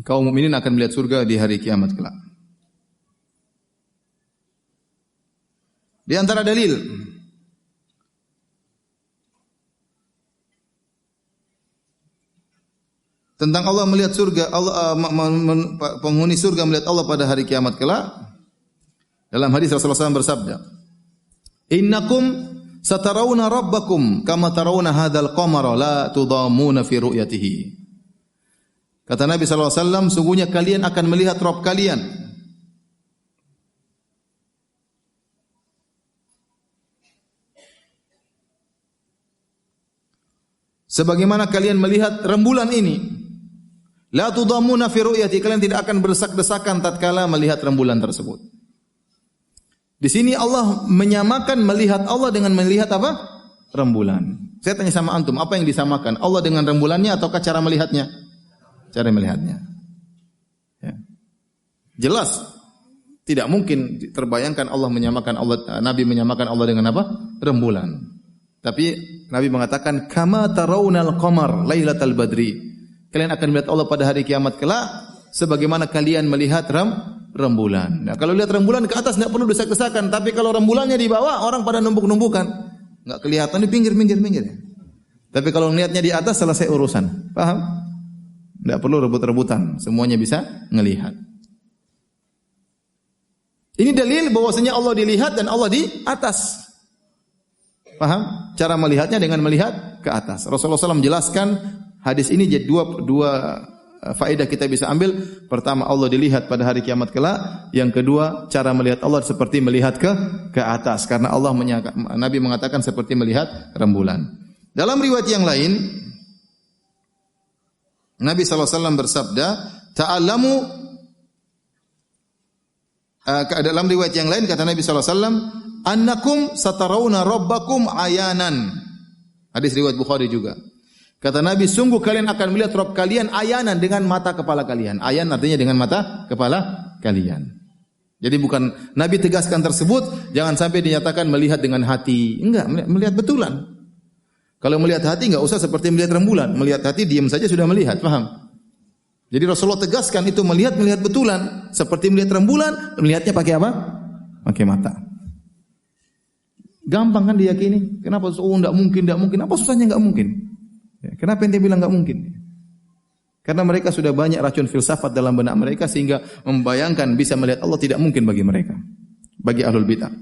kaum mukminin akan melihat surga di hari kiamat kelak. Di antara dalil tentang Allah melihat surga, Allah penghuni surga melihat Allah pada hari kiamat kelak. Dalam hadis Rasulullah SAW bersabda, "Innakum satarawna rabbakum kama tarawna hadzal qamara la tudamuna fi ru'yatihi." Kata Nabi SAW, sungguhnya kalian akan melihat Rabb kalian sebagaimana kalian melihat rembulan ini. La tudamuna fi ru'yati, kalian tidak akan berdesak-desakan tatkala melihat rembulan tersebut. Di sini Allah menyamakan melihat Allah dengan melihat apa? Rembulan. Saya tanya sama antum, apa yang disamakan? Allah dengan rembulannya ataukah cara melihatnya? Cara melihatnya. Ya. Jelas tidak mungkin terbayangkan Allah menyamakan Nabi menyamakan Allah dengan apa? Rembulan. Tapi Nabi mengatakan kama tarawnal qamar lailatal badri. Kalian akan melihat Allah pada hari kiamat kelak sebagaimana kalian melihat rembulan. Nah, kalau lihat rembulan ke atas enggak perlu desak-desakan, tapi kalau rembulannya di bawah orang pada numpuk-numpukan. Enggak kelihatan di pinggir. Tapi kalau melihatnya di atas selesai urusan. Paham? Enggak perlu rebut-rebutan, semuanya bisa ngelihat. Ini dalil bahwasanya Allah dilihat dan Allah di atas. Paham? Cara melihatnya dengan melihat ke atas. Rasulullah SAW menjelaskan hadis ini jadi dua faedah kita bisa ambil. Pertama, Allah dilihat pada hari kiamat kelak. Yang kedua, cara melihat Allah seperti melihat ke atas. Karena Nabi mengatakan seperti melihat rembulan. Dalam riwayat yang lain, Nabi SAW bersabda, ta'allamu, dalam riwayat yang lain kata Nabi SAW, annakum satarawna rabbakum ayanan. Hadis riwayat Bukhari juga. Kata Nabi, sungguh kalian akan melihat Rabb kalian ayanan dengan mata kepala kalian. Ayan artinya dengan mata kepala kalian. Jadi bukan Nabi tegaskan tersebut jangan sampai dinyatakan melihat dengan hati. Enggak, melihat betulan. Kalau melihat hati enggak usah seperti melihat rembulan. Melihat hati diam saja sudah melihat, paham? Jadi Rasulullah tegaskan itu melihat betulan. Seperti melihat rembulan, melihatnya pakai apa? Pakai mata. Gampang kan diyakini? Kenapa? Oh enggak mungkin. Apa susahnya enggak mungkin? Kenapa ente bilang enggak mungkin? Karena mereka sudah banyak racun filsafat dalam benak mereka sehingga membayangkan bisa melihat Allah tidak mungkin bagi mereka. Bagi ahlul bidah.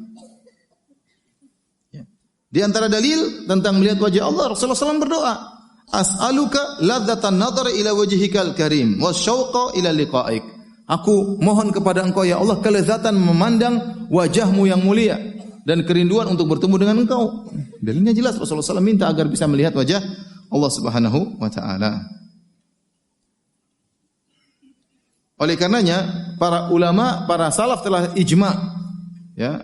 Di antara dalil tentang melihat wajah Allah, Rasulullah SAW berdoa, As'aluka ladzatan nadhar ila wajhikal karim wasyauqa ila liqa'ik. Aku mohon kepada Engkau ya Allah kelezatan memandang wajahmu yang mulia dan kerinduan untuk bertemu dengan Engkau. Dalilnya jelas Rasulullah SAW minta agar bisa melihat wajah Allah Subhanahu wa taala. Oleh karenanya para ulama, para salaf telah ijma ya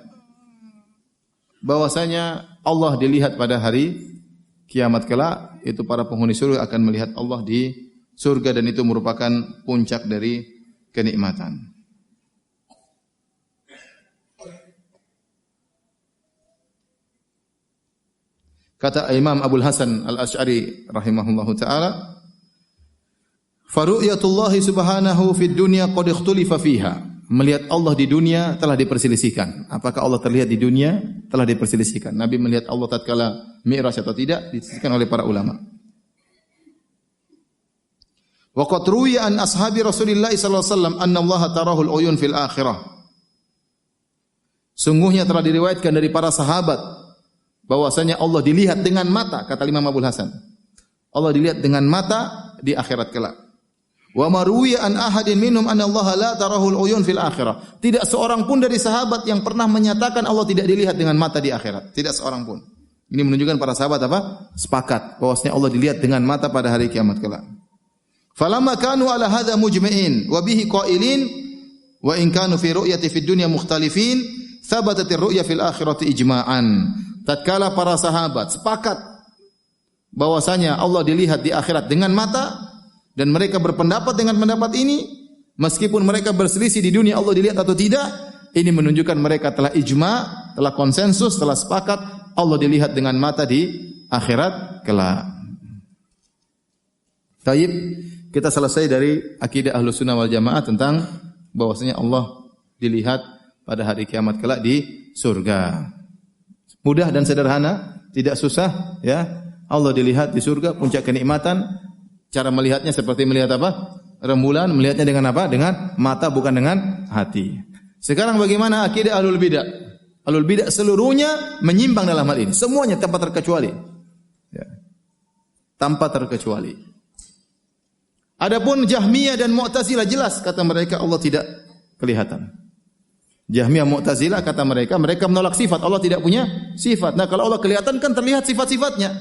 bahwasanya Allah dilihat pada hari kiamat kelak, itu para penghuni surga akan melihat Allah di surga dan itu merupakan puncak dari kenikmatan. Kata Imam Abdul Hasan Al-Asy'ari rahimahullahu taala, "Faru'yatullahi subhanahu fid dunya qad ikhtulifa fiha." Melihat Allah di dunia telah diperselisihkan. Apakah Allah terlihat di dunia? Telah diperselisihkan. Nabi melihat Allah tatkala Mi'raj atau tidak diselisihkan oleh para ulama. Wa qad ruwiya an ashabi Rasulillah sallallahu alaihi wasallam anna Allah tarahu al-uyun fil akhirah. Sungguhnya telah diriwayatkan dari para sahabat bahwasanya Allah dilihat dengan mata, kata Imam Abdul Hasan. Allah dilihat dengan mata di akhirat kelak. Wa maruwiya an ahadin minhum anna Allah la tarahu al-uyun fil akhirah. Tidak seorang pun dari sahabat yang pernah menyatakan Allah tidak dilihat dengan mata di akhirat. Tidak seorang pun. Ini menunjukkan para sahabat apa? Sepakat bahwasanya Allah dilihat dengan mata pada hari kiamat kelak. Falamma kanu ala hadza mujma'in wa bihi qailin wa in kanu fi ru'yati fid dunya mukhtalifin thabatat ar-ru'ya fil akhirati ijma'an. Tatkala para sahabat sepakat bahwasanya Allah dilihat di akhirat dengan mata dan mereka berpendapat dengan pendapat ini, meskipun mereka berselisih di dunia Allah dilihat atau tidak, ini menunjukkan mereka telah ijma, telah konsensus, telah sepakat Allah dilihat dengan mata di akhirat kelak. Taib, kita selesai dari akidah Ahlus Sunnah wal Jamaah tentang bahwasanya Allah dilihat pada hari kiamat kelak di surga. Mudah dan sederhana, tidak susah ya. Allah dilihat di surga, puncak kenikmatan. Cara melihatnya seperti melihat apa? Rembulan, melihatnya dengan apa? Dengan mata, bukan dengan hati. Sekarang bagaimana akidah Ahlul Bidah? Ahlul Bidah seluruhnya menyimpang dalam hal ini. Semuanya tanpa terkecuali. Ya. Tanpa terkecuali. Adapun Jahmiyah dan Mu'tazilah jelas kata mereka Allah tidak kelihatan. Jahmiyah, Mu'tazilah kata mereka menolak sifat. Allah tidak punya sifat. Nah, kalau Allah kelihatan kan terlihat sifat-sifatnya.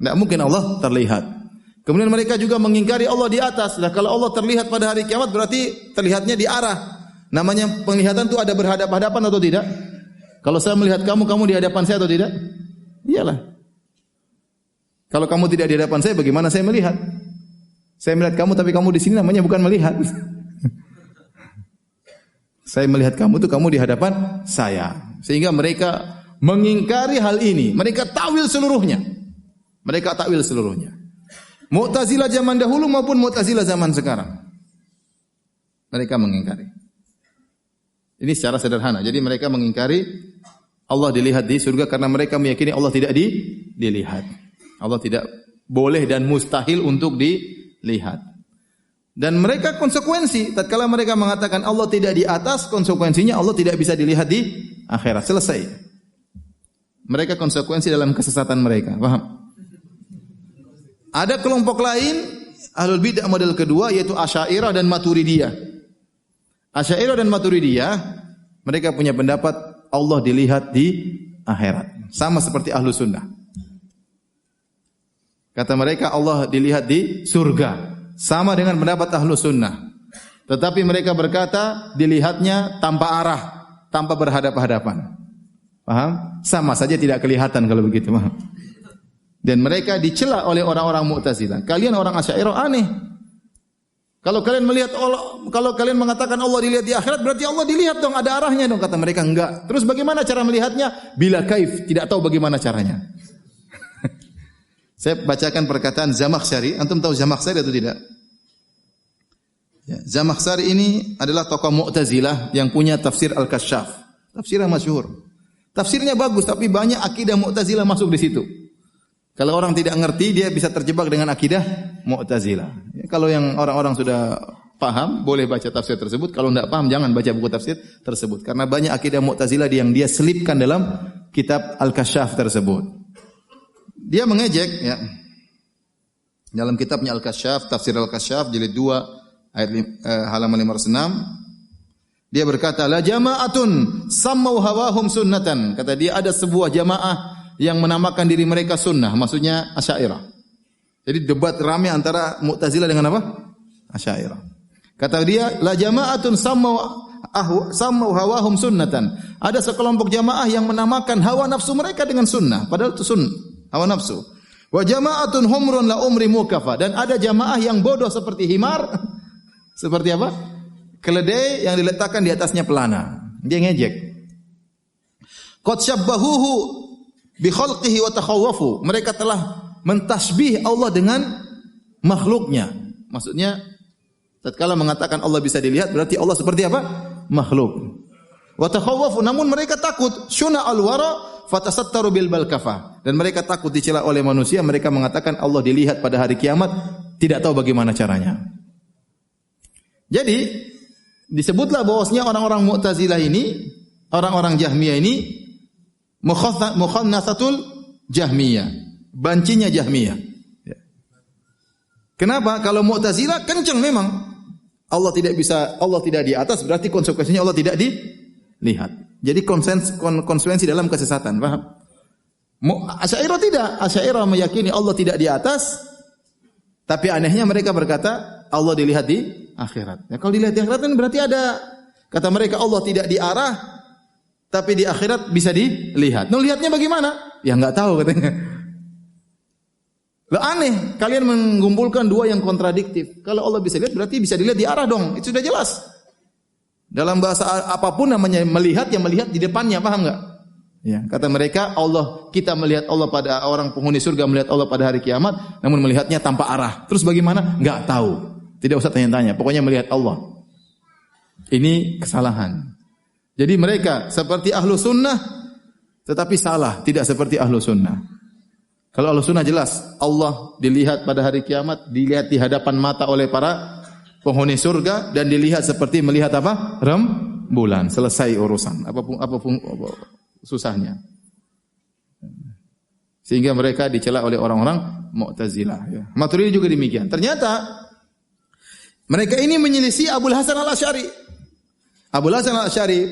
Tidak mungkin Allah terlihat. Kemudian mereka juga mengingkari Allah di atas. Nah, kalau Allah terlihat pada hari kiamat berarti terlihatnya di arah. Namanya penglihatan itu ada berhadap-hadapan atau tidak? Kalau saya melihat kamu, kamu di hadapan saya atau tidak? Iyalah. Kalau kamu tidak di hadapan saya, bagaimana saya melihat? Saya melihat kamu tapi kamu di sini namanya bukan melihat. Saya melihat kamu itu kamu di hadapan saya. Sehingga mereka mengingkari hal ini. Mereka takwil seluruhnya. Mu'tazilah zaman dahulu maupun Mu'tazilah zaman sekarang. Mereka mengingkari. Ini secara sederhana. Jadi mereka mengingkari Allah dilihat di surga karena mereka meyakini Allah tidak dilihat. Allah tidak boleh dan mustahil untuk dilihat. Dan mereka konsekuensi. Tatkala mereka mengatakan Allah tidak di atas, konsekuensinya Allah tidak bisa dilihat di akhirat. Selesai. Mereka konsekuensi dalam kesesatan mereka. Paham? Ada kelompok lain, Ahlul Bidah model kedua, yaitu Asy'ariyah dan Maturidiyah. Asy'ariyah dan Maturidiyah, mereka punya pendapat Allah dilihat di akhirat. Sama seperti Ahlus Sunnah. Kata mereka Allah dilihat di surga. Sama dengan pendapat Ahlus Sunnah. Tetapi mereka berkata dilihatnya tanpa arah, tanpa berhadapan-hadapan. Paham? Sama saja tidak kelihatan kalau begitu. Paham? Dan mereka dicela oleh orang-orang Mu'tazilah. Kalian orang Asy'ariyah aneh. Kalau kalian melihat Allah, kalau kalian mengatakan Allah dilihat di akhirat, berarti Allah dilihat dong, ada arahnya dong. Kata mereka, enggak. Terus bagaimana cara melihatnya? Bila kaif, tidak tahu bagaimana caranya. Saya bacakan perkataan Zamakhsyari. Antum tahu Zamakhsyari atau tidak? Ya, Zamakhsyari ini adalah tokoh Mu'tazilah yang punya tafsir Al-Kasyaf. Tafsirnya masyhur. Tafsirnya bagus, tapi banyak akidah Mu'tazilah masuk di situ. Kalau orang tidak ngerti, dia bisa terjebak dengan akidah Mu'tazilah. Ya, kalau yang orang-orang sudah paham, boleh baca tafsir tersebut. Kalau tidak paham, jangan baca buku tafsir tersebut. Karena banyak akidah Mu'tazilah yang dia selipkan dalam kitab Al-Kasyaf tersebut. Dia mengejek, ya. Dalam kitabnya Al-Kasyaf, tafsir Al-Kasyaf, jilid 2, ayat halaman 506. Dia berkata, la jama'atun sammau hawahum sunnatan. Kata dia, ada sebuah jamaah yang menamakan diri mereka sunnah, maksudnya Asy'ariyah. Jadi debat ramai antara Mu'tazilah dengan apa? Asy'ariyah. Kata dia, la jama'atun sammau hawahum sunnatan. Ada sekelompok jamaah yang menamakan hawa nafsu mereka dengan sunnah, padahal itu hawa nafsu. Wa jama'atun humrun la umri mukafa. Dan ada jamaah yang bodoh seperti himar. Seperti apa? Keledai yang diletakkan di atasnya pelana. Dia ngejek. Qad syabbahuhu bi khalqihi wa takhawwafu. Mereka telah mentasbih Allah dengan makhluknya. Maksudnya tatkala mengatakan Allah bisa dilihat berarti Allah seperti apa? Makhluk. Wa takhawwafu, namun mereka takut. Syuna al-wara fatasattaru bil balkafa. Dan mereka takut dicela oleh manusia, mereka mengatakan Allah dilihat pada hari kiamat, tidak tahu bagaimana caranya. Jadi disebutlah bahwasanya orang-orang Mu'tazilah ini, orang-orang Jahmiyah ini mukhannasatul Jahmiyah, bancinya Jahmiyah. Kenapa? Kalau Mu'tazilah kenceng memang. Allah tidak di atas, berarti konsekuensinya Allah tidak dilihat. Jadi konsekuensi dalam kesesatan, paham? Asy'ariyah tidak. Asy'ariyah meyakini Allah tidak di atas, tapi anehnya mereka berkata Allah dilihat di akhirat. Ya, kalau dilihat di akhirat kan berarti ada, kata mereka Allah tidak di arah, tapi di akhirat bisa dilihat. Nah, lihatnya bagaimana? Ya enggak tahu katanya. Lah aneh, kalian mengumpulkan dua yang kontradiktif. Kalau Allah bisa lihat berarti bisa dilihat di arah dong. Itu sudah jelas. Dalam bahasa apapun namanya melihat, yang melihat di depannya, paham enggak? Ya, kata mereka kita melihat Allah pada orang penghuni surga melihat Allah pada hari kiamat, namun melihatnya tanpa arah. Terus bagaimana? Enggak tahu. Tidak usah tanya-tanya, pokoknya melihat Allah. Ini kesalahan. Jadi mereka seperti ahlu sunnah, tetapi salah, tidak seperti ahlu sunnah. Kalau ahlu sunnah jelas, Allah dilihat pada hari kiamat, dilihat di hadapan mata oleh para penghuni surga, dan dilihat seperti melihat apa? Rembulan. Selesai urusan. Apapun susahnya. Sehingga mereka dicela oleh orang-orang Mu'tazilah. Ya. Maturidi juga demikian. Ternyata mereka ini menyelisih Abul Hasan Al-Asy'ari. Abul Hasan Al-Asy'ari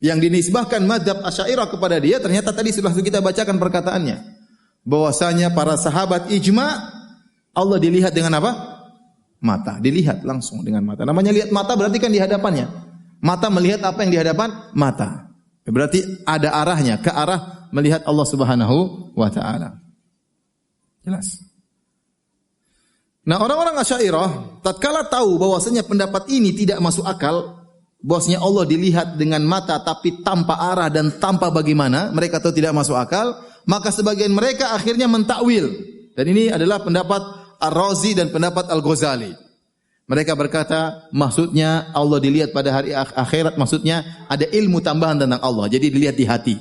yang dinisbahkan mazhab Asy'ariyah kepada dia, ternyata tadi sudah kita bacakan perkataannya. Bahwasanya para sahabat ijma Allah dilihat dengan apa? Mata. Dilihat langsung dengan mata. Namanya lihat mata berarti kan di hadapannya. Mata melihat apa yang di hadapan mata. Berarti ada arahnya, ke arah melihat Allah Subhanahu wa taala. Jelas. Nah, orang-orang Asy'ariyah tatkala tahu bahwasanya pendapat ini tidak masuk akal, bahwasanya Allah dilihat dengan mata tapi tanpa arah dan tanpa bagaimana, mereka tahu tidak masuk akal, maka sebagian mereka akhirnya mentakwil. Dan ini adalah pendapat Ar-Razi dan pendapat Al-Ghazali. Mereka berkata, maksudnya Allah dilihat pada hari akhirat, maksudnya ada ilmu tambahan tentang Allah. Jadi dilihat di hati.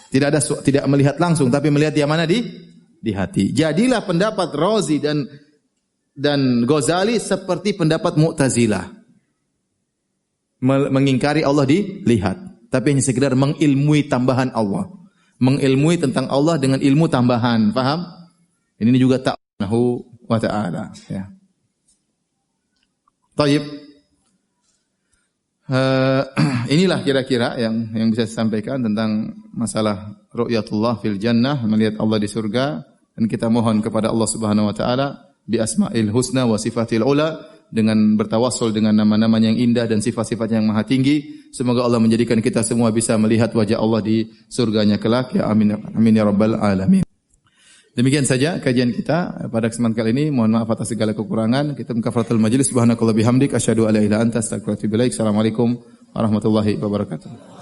Tidak melihat langsung, tapi melihat di mana? Di hati. Jadilah pendapat Razi dan Ghazali seperti pendapat Mu'tazilah. Mengingkari Allah dilihat, tapi hanya sekedar mengilmui tambahan Allah. Mengilmui tentang Allah dengan ilmu tambahan. Faham? Ini juga ta'ala wa ta'ala. Ya. Taib. Inilah kira-kira yang bisa saya sampaikan tentang masalah ru'yatullah fil jannah, melihat Allah di surga, dan kita mohon kepada Allah Subhanahu wa taala bi asma'il husna wa sifatil ula, dengan bertawassul dengan nama-namanya yang indah dan sifat-sifatnya yang maha tinggi. Semoga Allah menjadikan kita semua bisa melihat wajah Allah di surganya kelak, ya amin amin ya rabbal alamin. Demikian saja kajian kita pada kesempatan kali ini. Mohon maaf atas segala kekurangan. Kita kafaratul majelis. Subhanakallah bihamdik. Asyhadu an la ilaha illa anta astaghfiruka wa atubu ilaik. Assalamualaikum warahmatullahi wabarakatuh.